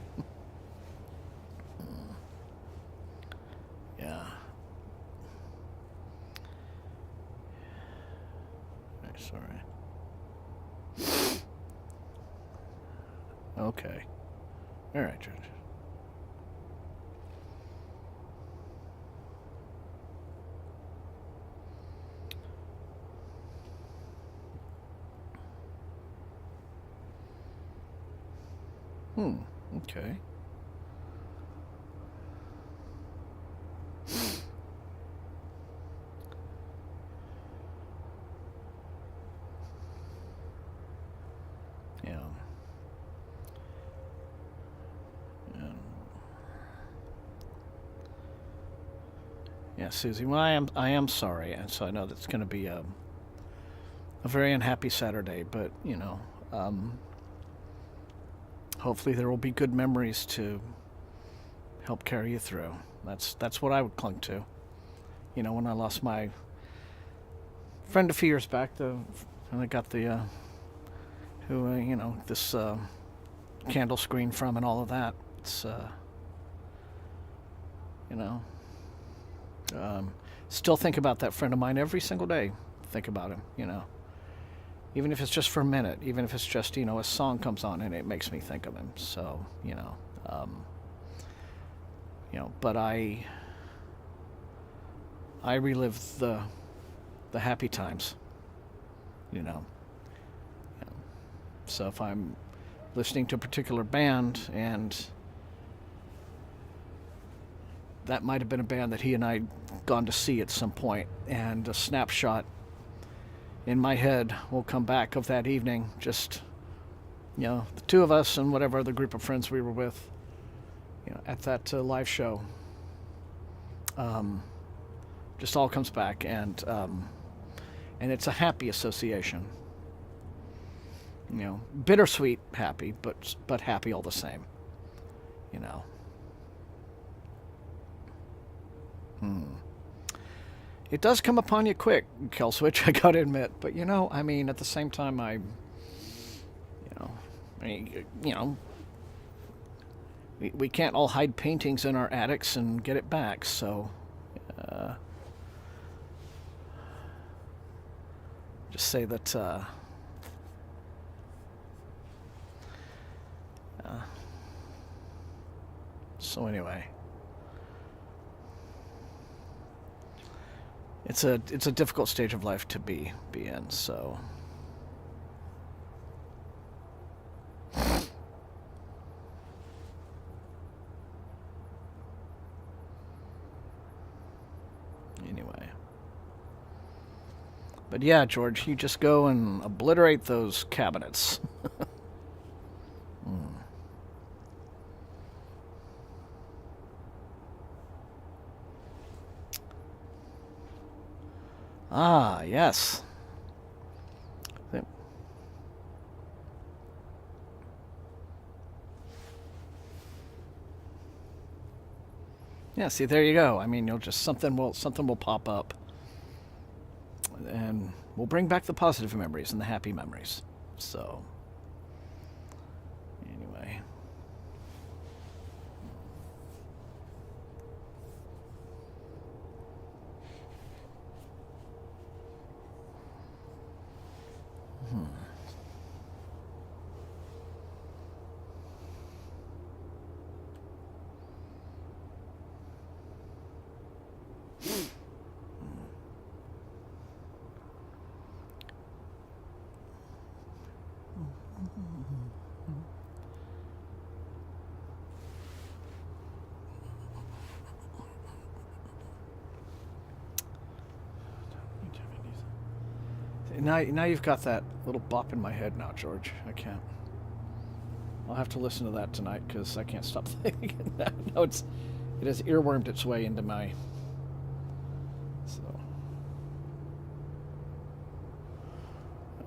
Yeah. Very sorry. Okay. All right, Judge. Okay. Yeah. And, yeah, Susie. Well, I am sorry, and so I know that's going to be a very unhappy Saturday. But hopefully there will be good memories to help carry you through. That's what I would cling to. When I lost my friend a few years back, and I got the who this candle screen from, and all of that. It's you know still think about that friend of mine every single day. Think about him. Even if it's just for a minute, even if it's just a song comes on and it makes me think of him. So but I relive the happy times. you know. So if I'm listening to a particular band and that might have been a band that he and I had gone to see at some point, and a snapshot in my head will come back of that evening. Just, the two of us and whatever other group of friends we were with, at that live show. Just all comes back, and it's a happy association. Bittersweet happy, but happy all the same. It does come upon you quick, Killswitch, I gotta admit. But at the same time, we can't all hide paintings in our attics and get it back. So, just say that. So anyway. It's a difficult stage of life to be in, so anyway. But yeah, George, you just go and obliterate those cabinets. Ah, yes. Yeah, see, there you go. You'll just something will pop up, and we'll bring back the positive memories and the happy memories. So, anyway. Now you've got that little bop in my head now, George. I can't. I'll have to listen to that tonight because I can't stop thinking that. No, it has earwormed its way into my. So.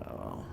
Oh.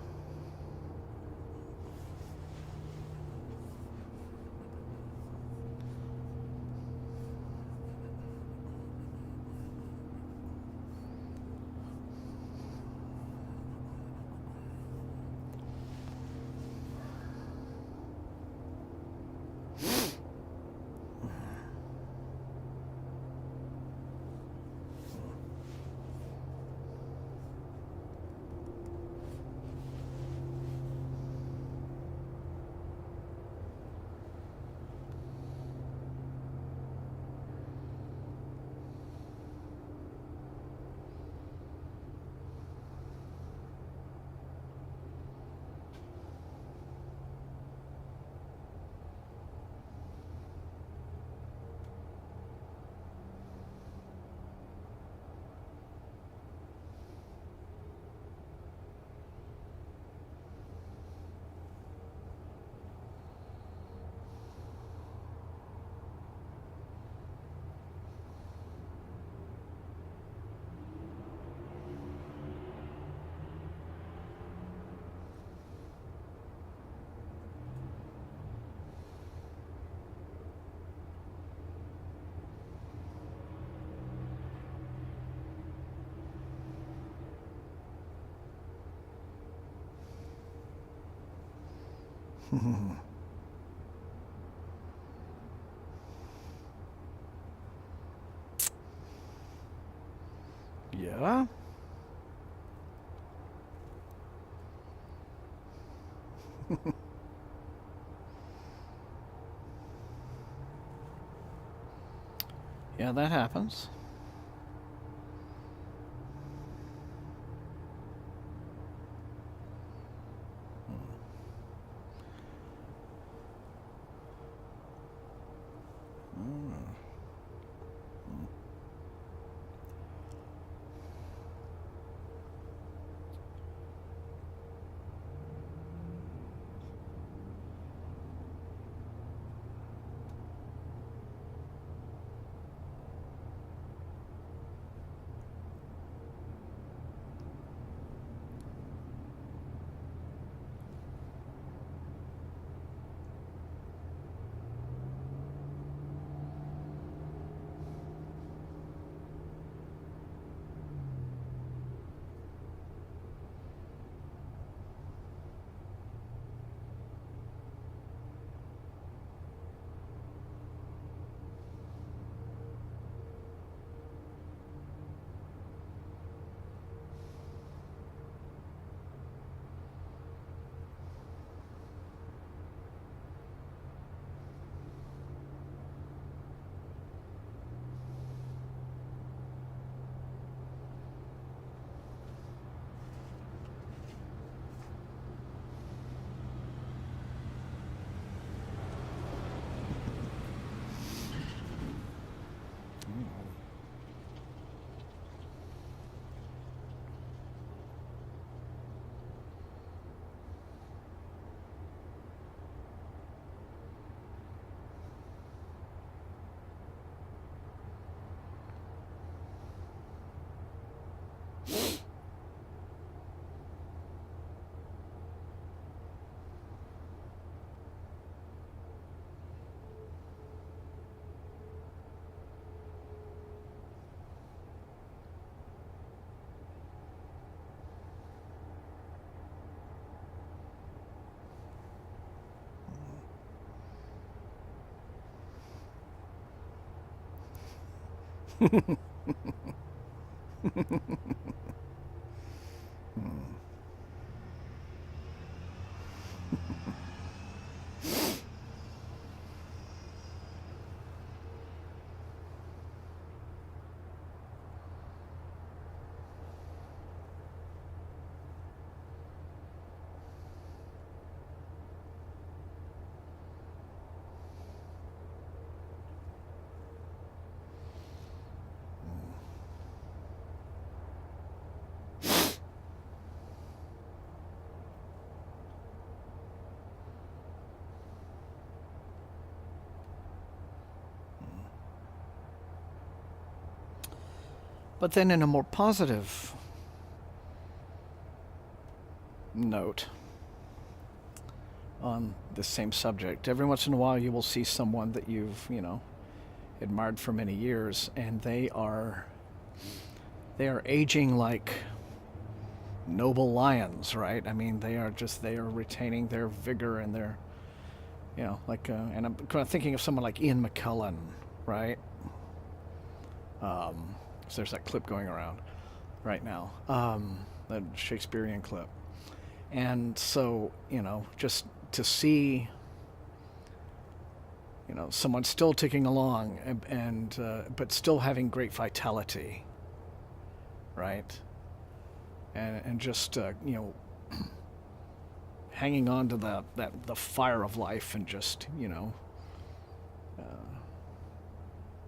Yeah? Yeah, that happens. But then, in a more positive note on the same subject, every once in a while you will see someone that you've, admired for many years, and they are aging like noble lions, right? I mean, they are retaining their vigor and their, and I'm kind of thinking of someone like Ian McKellen, right? So there's that clip going around right now, that Shakespearean clip. And so, just to see, someone still ticking along and but still having great vitality, right? And just, hanging on to the fire of life and just,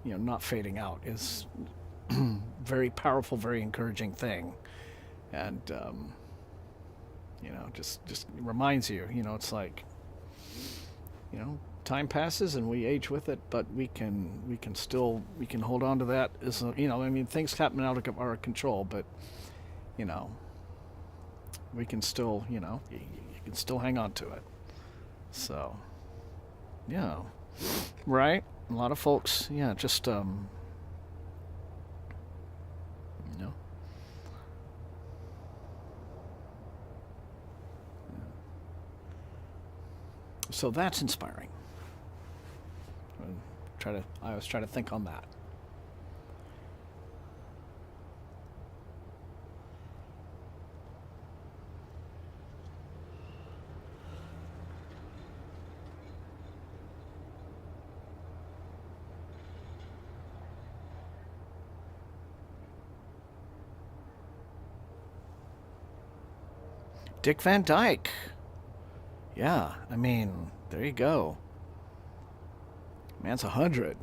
not fading out is very powerful, very encouraging thing. And, just reminds you, it's like, time passes and we age with it, but we can hold on to that as things happen out of our control, but we can still, you can still hang on to it. So, yeah, right? A lot of folks, just, so that's inspiring. I always try to think on that. Dick Van Dyke. Yeah, I mean, there you go. Man's 100.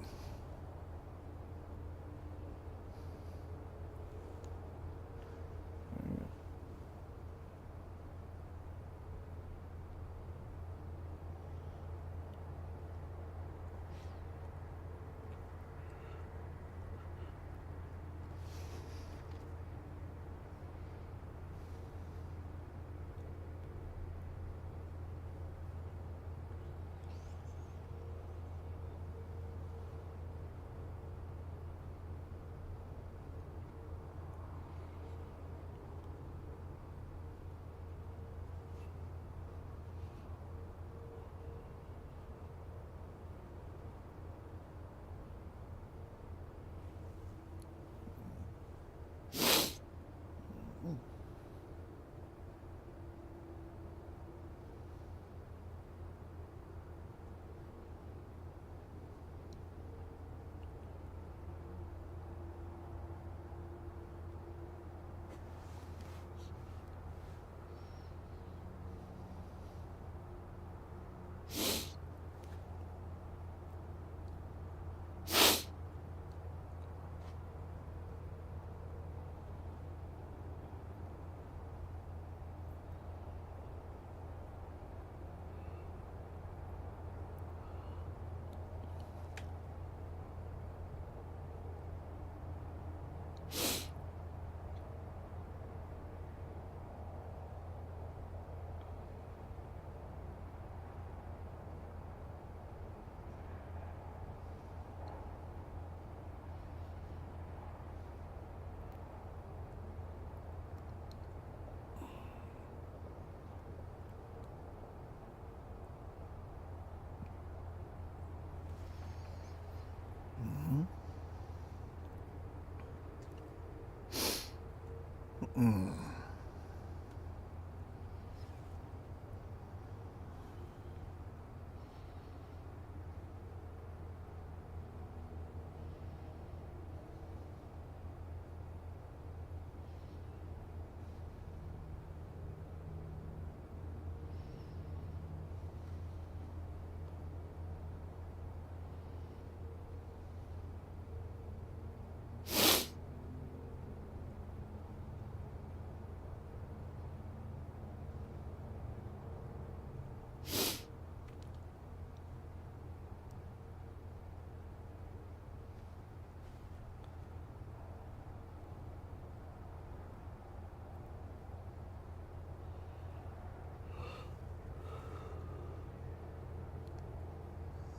Mm.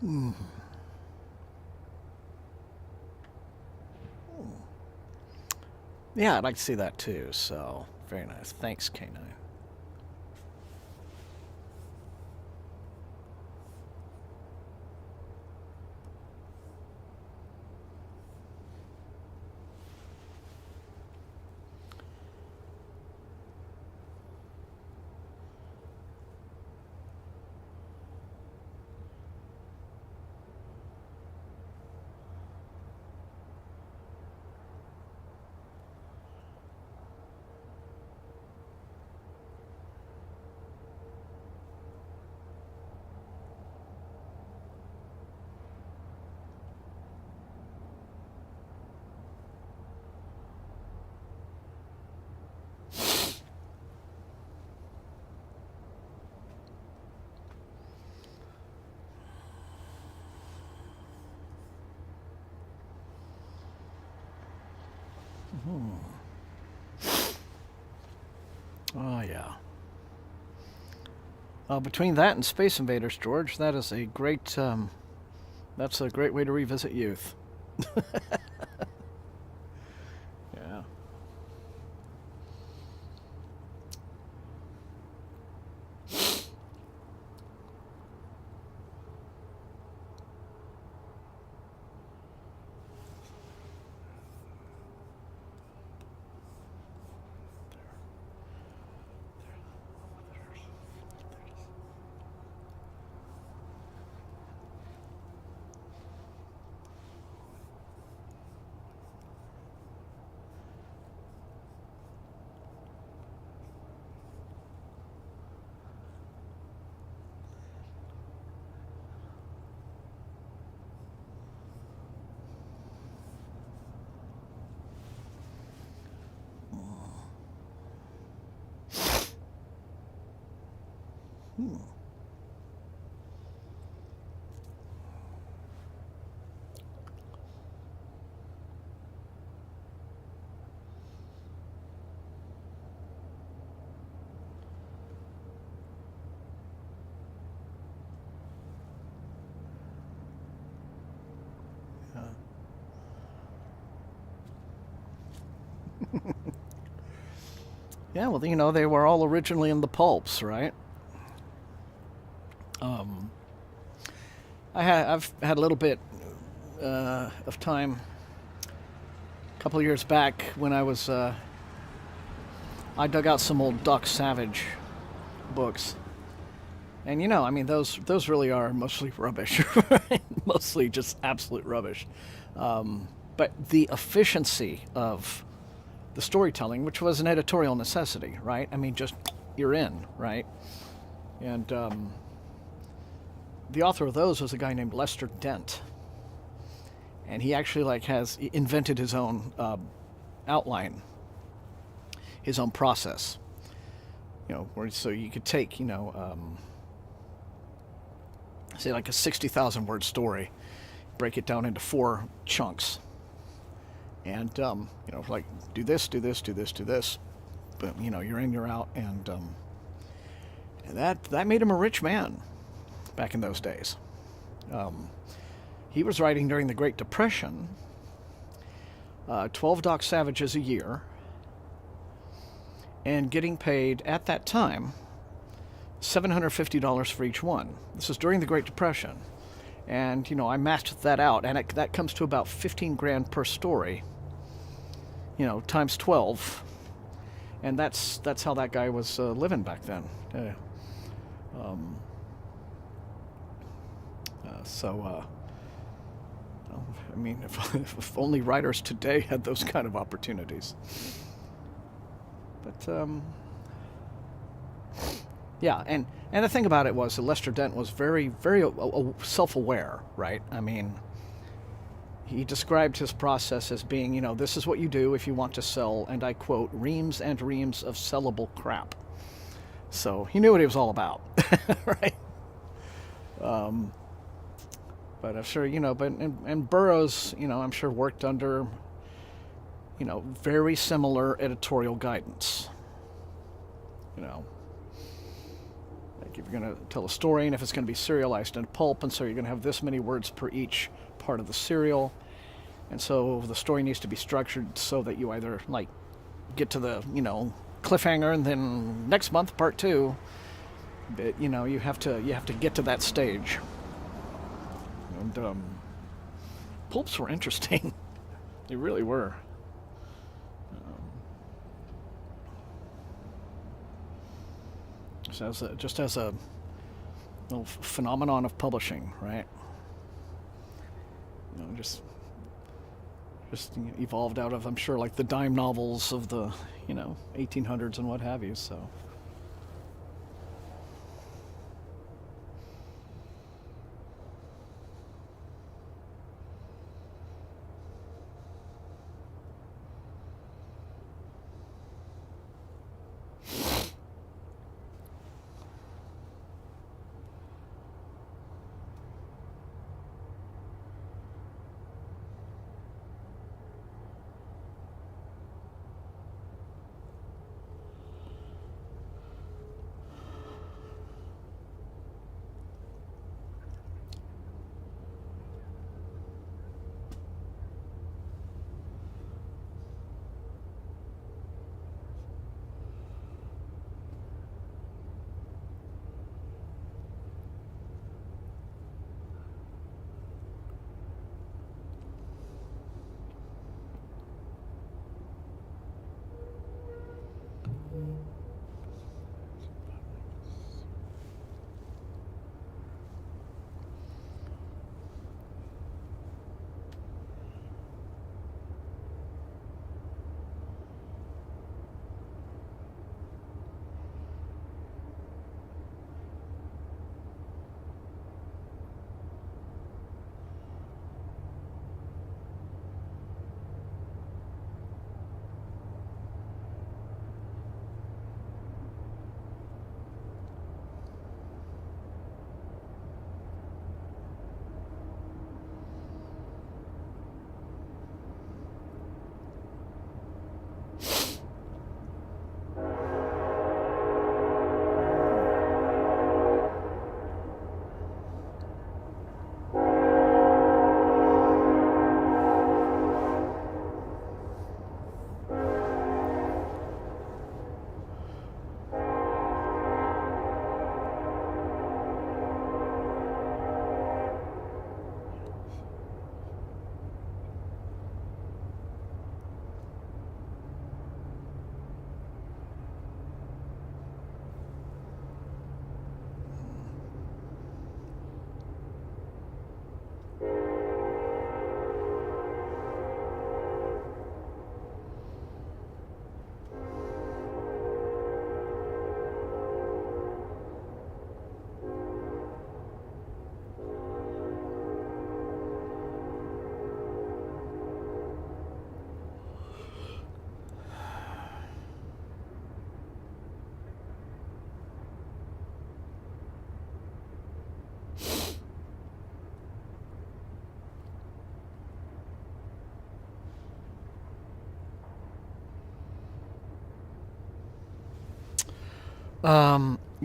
Mm. Yeah, I'd like to see that too. So very nice. Thanks, K9. Oh yeah. Between that and Space Invaders, George, that is a great. That's a great way to revisit youth. Yeah. Hmm. Yeah, well, you know, they were all originally in the pulps, right? Um, I've had a little bit of time a couple of years back when I dug out some old Doc Savage books, and you know, I mean, those really are mostly rubbish, right? Mostly just absolute rubbish. But the efficiency of the storytelling, which was an editorial necessity, right? I mean, just you're in, right? And the author of those was a guy named Lester Dent, and he actually has invented his own outline, his own process. You know, where so you could take say like a 60,000 word story, break it down into 4 chunks, and like do this, do this, do this, do this. But you're in, you're out, and that made him a rich man back in those days. He was writing during the Great Depression, 12 Doc Savages a year, and getting paid at that time $750 for each one. This is during the Great Depression, and I matched that out, and that comes to about 15 grand per story. Times 12. and that's how that guy was living back then. Yeah. Um, so, I mean, if only writers today had those kind of opportunities. But yeah, and the thing about it was that Lester Dent was very, very self-aware, right? I mean, he described his process as being, this is what you do if you want to sell, and I quote, reams and reams of sellable crap. So he knew what he was all about, right? But I'm sure, and Burroughs, I'm sure worked under, very similar editorial guidance. Like if you're going to tell a story, and if it's going to be serialized in pulp, and so you're going to have this many words per each part of the serial, and so the story needs to be structured so that you either like get to the cliffhanger, and then next month part 2. But you have to get to that stage. And pulps were interesting. They really were. Just as a little phenomenon of publishing, right? Just evolved out of, I'm sure, like the dime novels of the 1800s and what have you. So.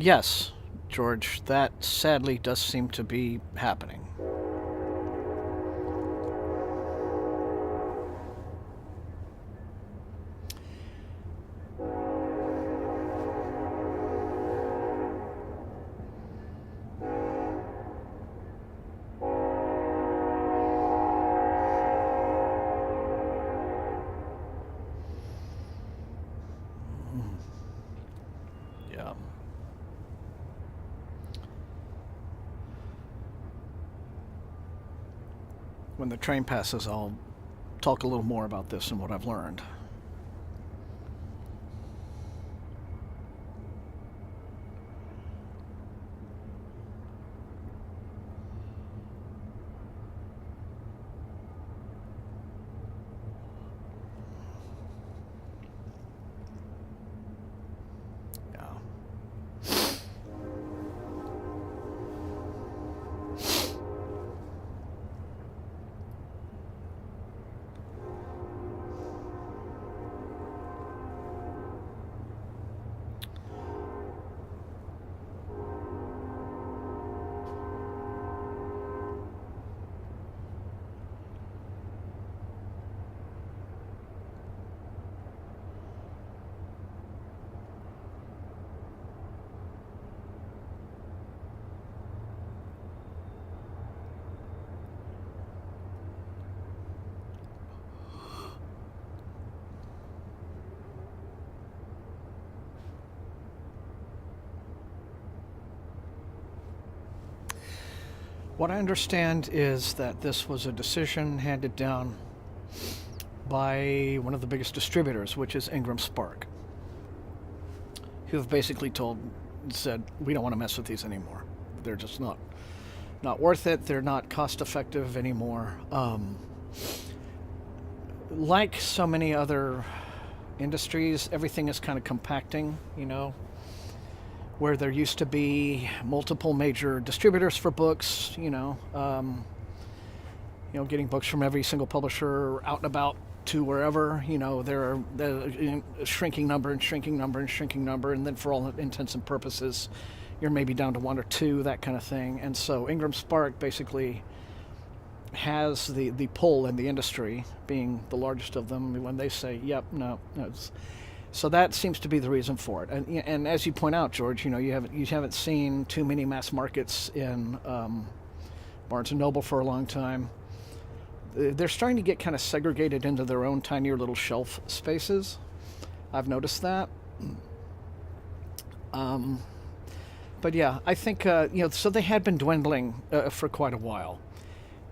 Yes, George, that sadly does seem to be happening. when the train passes, I'll talk a little more about this and what I've learned. What I understand is that this was a decision handed down by one of the biggest distributors, which is Ingram Spark, who have basically said, we don't want to mess with these anymore. They're just not worth it. They're not cost effective anymore. Like so many other industries, everything is kind of compacting, where there used to be multiple major distributors for books, getting books from every single publisher out and about to wherever, they're a shrinking number and shrinking number and shrinking number, and then for all intents and purposes, you're maybe down to one or two, that kind of thing. And so Ingram Spark basically has the pull in the industry, being the largest of them, when they say, yep, no. So that seems to be the reason for it. And as you point out, George, you haven't seen too many mass markets in Barnes & Noble for a long time. They're starting to get kind of segregated into their own tinier little shelf spaces. I've noticed that. But yeah, I think, so they had been dwindling for quite a while.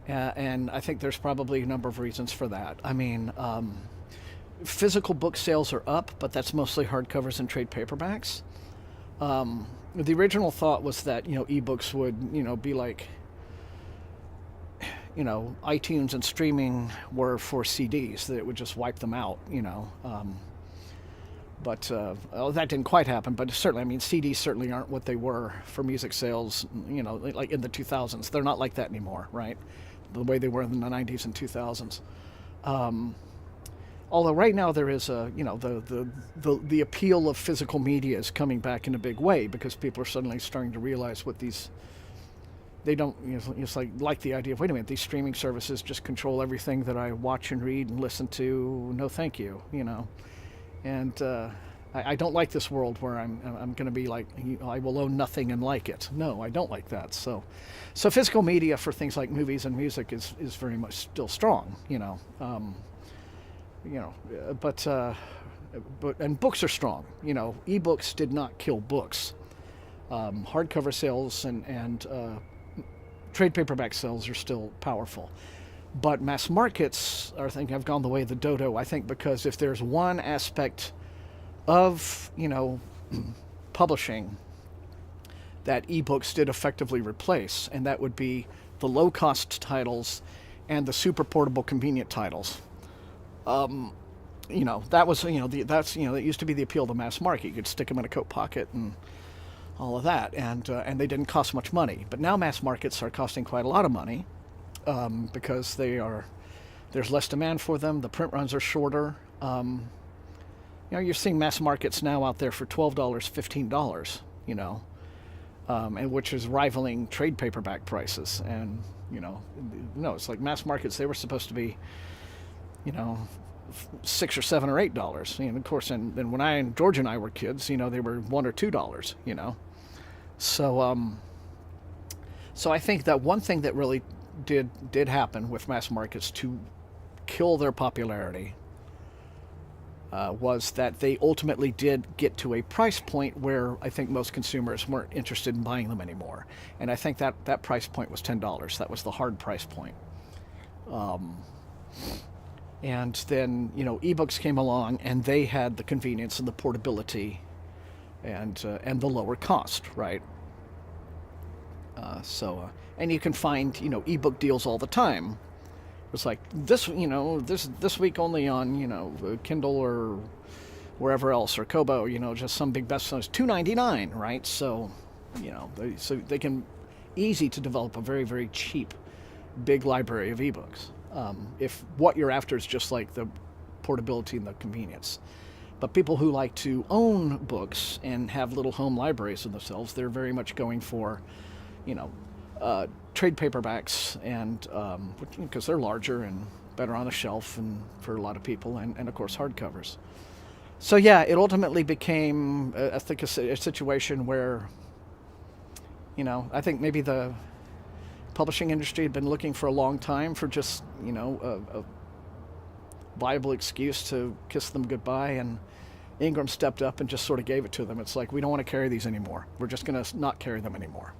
And I think there's probably a number of reasons for that. I mean, physical book sales are up, but that's mostly hardcovers and trade paperbacks. The original thought was that, ebooks would, be like, iTunes and streaming were for CDs, that it would just wipe them out, But that didn't quite happen. But certainly, CDs certainly aren't what they were for music sales, like in the 2000s. They're not like that anymore, right? The way they were in the 90s and 2000s. Although right now there is the appeal of physical media is coming back in a big way, because people are suddenly starting to realize what they don't, it's like the idea of, wait a minute, these streaming services just control everything that I watch and read and listen to. No, thank you, And I don't like this world where I'm going to be like, I will own nothing and like it. No, I don't like that. So physical media for things like movies and music is very much still strong, but books are strong. Ebooks did not kill books. Hardcover sales and trade paperback sales are still powerful. But mass markets, I think, have gone the way of the dodo, I think, because if there's one aspect of, publishing that ebooks did effectively replace, and that would be the low-cost titles and the super portable, convenient titles. That was, that used to be the appeal of the mass market. You could stick them in a coat pocket and all of that, and they didn't cost much money. But now mass markets are costing quite a lot of money, because there's less demand for them. The print runs are shorter. You're seeing mass markets now out there for $12, $15, and which is rivaling trade paperback prices. And, it's like mass markets, they were supposed to be, $6 or $7 or $8. And of course, and when George and I were kids, they were $1 or $2, So I think that one thing that really did happen with mass markets to kill their popularity was that they ultimately did get to a price point where I think most consumers weren't interested in buying them anymore. And I think that price point was $10. That was the hard price point. And then, ebooks came along, and they had the convenience and the portability and the lower cost, right? And you can find, ebook deals all the time. It's like this week only on, Kindle or wherever else, or Kobo, just some big bestsellers, $2.99, right? So, they can easy to develop a very, very cheap, big library of ebooks. If what you're after is just like the portability and the convenience. But people who like to own books and have little home libraries of themselves, they're very much going for, trade paperbacks, and because they're larger and better on the shelf and for a lot of people, and of course hardcovers. So yeah, it ultimately became, I think, a situation where, I think maybe the publishing industry had been looking for a long time for just, a viable excuse to kiss them goodbye, and Ingram stepped up and just sort of gave it to them. It's like, we don't want to carry these anymore. We're just going to not carry them anymore.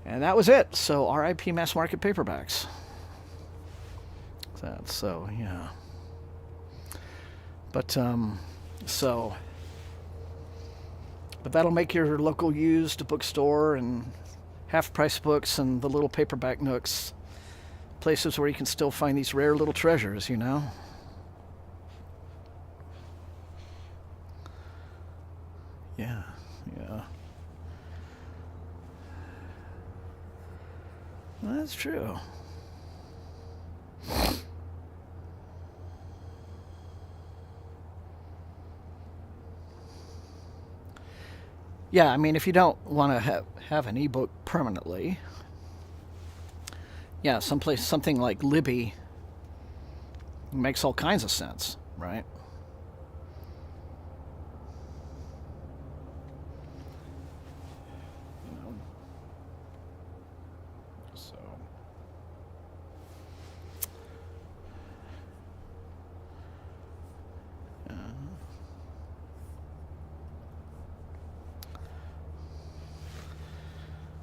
And that was it. So RIP mass market paperbacks. So yeah. But but that'll make your local used bookstore and half-price books and the little paperback nooks places where you can still find these rare little treasures, Yeah, yeah. Well, that's true. Yeah, I mean, if you don't want to have an ebook permanently, yeah, something like Libby makes all kinds of sense, right? So.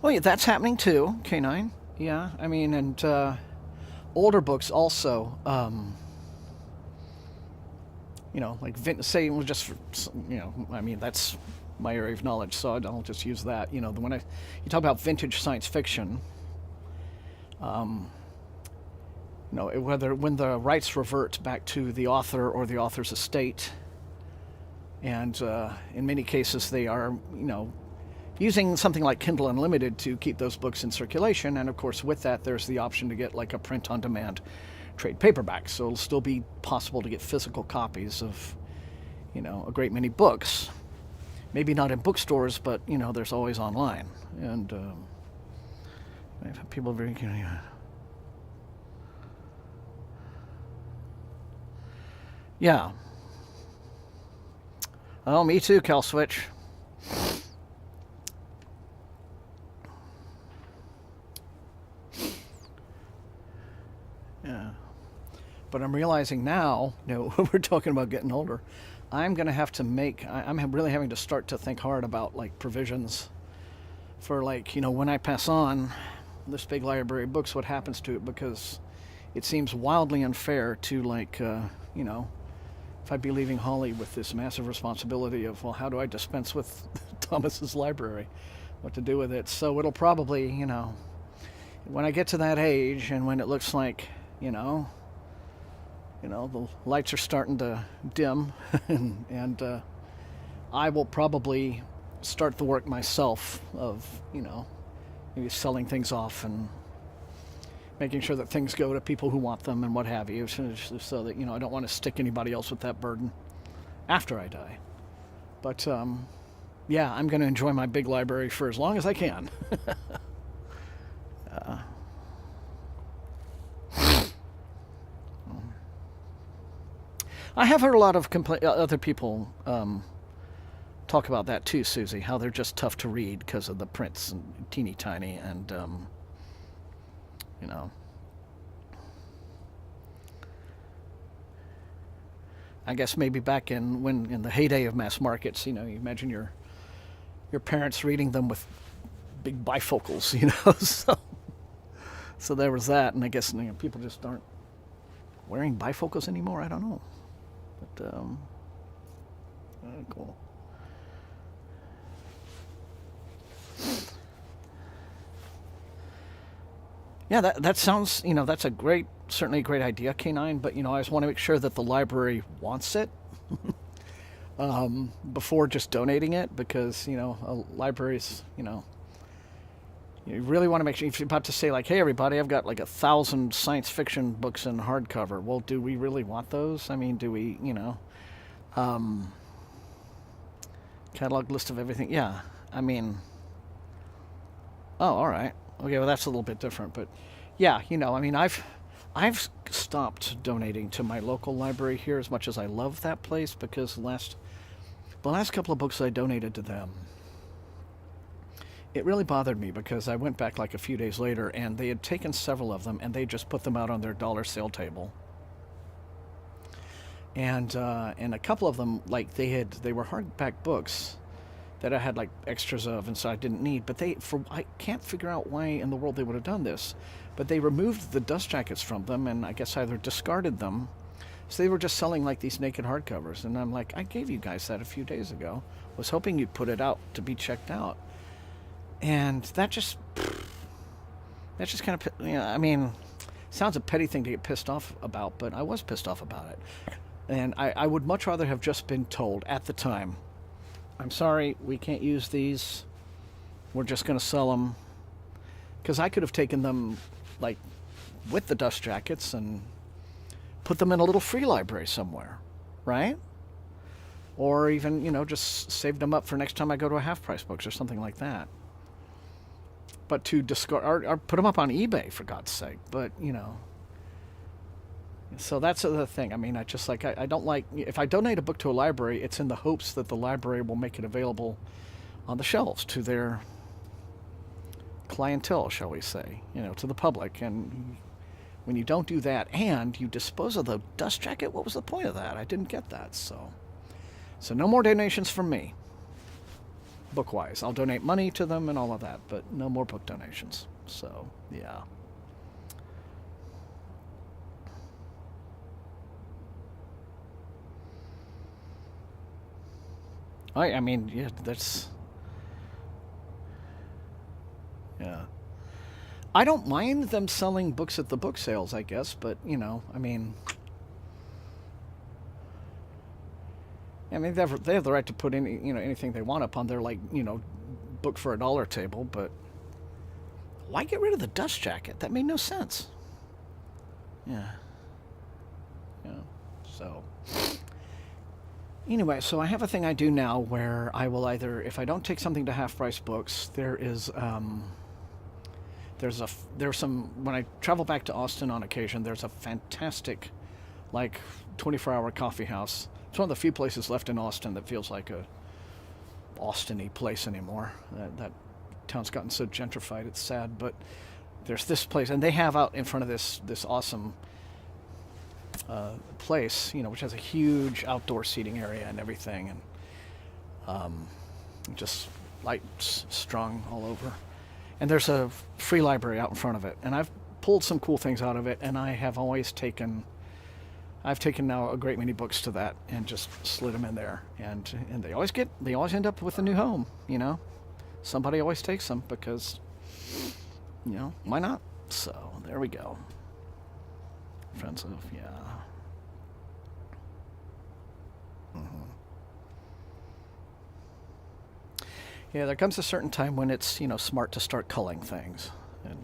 Well, yeah, that's happening too, K9. Yeah, I mean, and older books also, like say, well, just, I mean, that's my area of knowledge, so I'll just use that. You talk about vintage science fiction, whether when the rights revert back to the author or the author's estate, and in many cases they are, using something like Kindle Unlimited to keep those books in circulation, and of course with that there's the option to get like a print-on-demand trade paperback, so it'll still be possible to get physical copies of, a great many books. Maybe not in bookstores, but, there's always online. And people are very... Yeah. Oh, me too, Cal Switch. Yeah. But I'm realizing now, we're talking about getting older, I'm going to have to I'm really having to start to think hard about, like, provisions for, like, when I pass on this big library of books, what happens to it, because it seems wildly unfair to, like, if I'd be leaving Holly with this massive responsibility of, well, how do I dispense with Thomas's library, what to do with it. So it'll probably, when I get to that age and when it looks like, the lights are starting to dim, and I will probably start the work myself of, maybe selling things off and making sure that things go to people who want them and what have you, so that, I don't want to stick anybody else with that burden after I die. But, yeah, I'm going to enjoy my big library for as long as I can. I have heard a lot of other people talk about that too, Susie, how they're just tough to read because of the prints and teeny tiny, and I guess maybe back in the heyday of mass markets, you imagine your parents reading them with big bifocals, so So there was that, and I guess people just aren't wearing bifocals anymore. I don't know, but cool. Yeah, that sounds, that's certainly a great idea, K9. But I just want to make sure that the library wants it before just donating it, because libraries, you really want to make sure if you're about to say like, hey everybody, I've got like 1,000 science fiction books in hardcover. Well, do we really want those? I mean, do we, catalog list of everything? Yeah, I mean, oh, all right. Okay, well that's a little bit different, but yeah, I mean, I've stopped donating to my local library here, as much as I love that place, because the last couple of books I donated to them, it really bothered me, because I went back like a few days later and they had taken several of them and they just put them out on their dollar sale table. And a couple of them, like they were hardback books that I had like extras of, and so I didn't need. But I can't figure out why in the world they would have done this. But they removed the dust jackets from them, and I guess either discarded them. So they were just selling like these naked hardcovers, and I'm like, I gave you guys that a few days ago. Was hoping you'd put it out to be checked out, and that just kind of, I mean, sounds a petty thing to get pissed off about, but I was pissed off about it, and I would much rather have just been told at the time, I'm sorry, we can't use these. We're just going to sell them. Because I could have taken them, like, with the dust jackets and put them in a little free library somewhere, right? Or even, just saved them up for next time I go to a half-price books or something like that. But to discard, or put them up on eBay, for God's sake. But, so that's the thing. I mean, I don't like, if I donate a book to a library, it's in the hopes that the library will make it available on the shelves to their clientele, shall we say, to the public. And when you don't do that and you dispose of the dust jacket, what was the point of that? I didn't get that. So no more donations from me, book-wise. I'll donate money to them and all of that, but no more book donations. So, yeah. I mean, yeah, yeah. I don't mind them selling books at the book sales, I guess, but, I mean, they have the right to put anything they want up on their, like, book for $1 table, but why get rid of the dust jacket? That made no sense. Yeah. So anyway, so I have a thing I do now where I will either, if I don't take something to half-price books, there's some, when I travel back to Austin on occasion, there's a fantastic, like, 24-hour coffee house. It's one of the few places left in Austin that feels like a Austin-y place anymore. That town's gotten so gentrified, it's sad, but there's this place, and they have out in front of this awesome place, which has a huge outdoor seating area and everything, and just lights strung all over. And there's a free library out in front of it, and I've pulled some cool things out of it, and I've taken now a great many books to that and just slid them in there, and they always end up with a new home. Somebody always takes them because why not? So there we go. Friends of, yeah. Yeah, there comes a certain time when it's, smart to start culling things and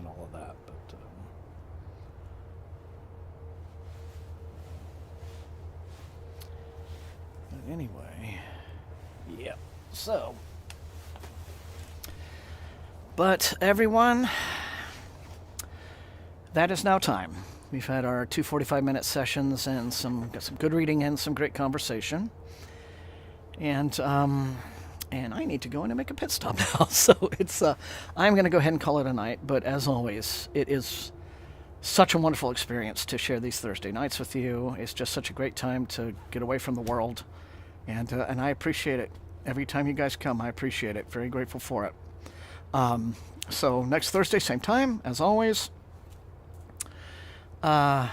all of that. But anyway, yeah. So, but everyone, that is now time. We've had our 2 45-minute sessions and got some good reading and some great conversation. And I need to go in and make a pit stop now. So I'm going to go ahead and call it a night. But as always, it is such a wonderful experience to share these Thursday nights with you. It's just such a great time to get away from the world. And I appreciate it. Every time you guys come, I appreciate it. Very grateful for it. So next Thursday, same time as always. And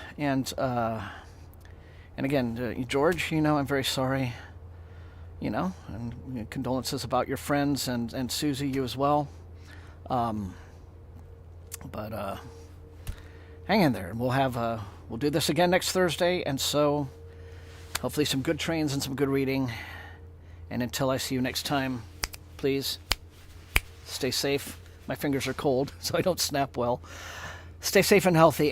again, George, I'm very sorry. And condolences about your friends and Susie, you as well. But hang in there, and we'll do this again next Thursday, and so hopefully some good trains and some good reading. And until I see you next time, please stay safe. My fingers are cold, so I don't snap well. Stay safe and healthy.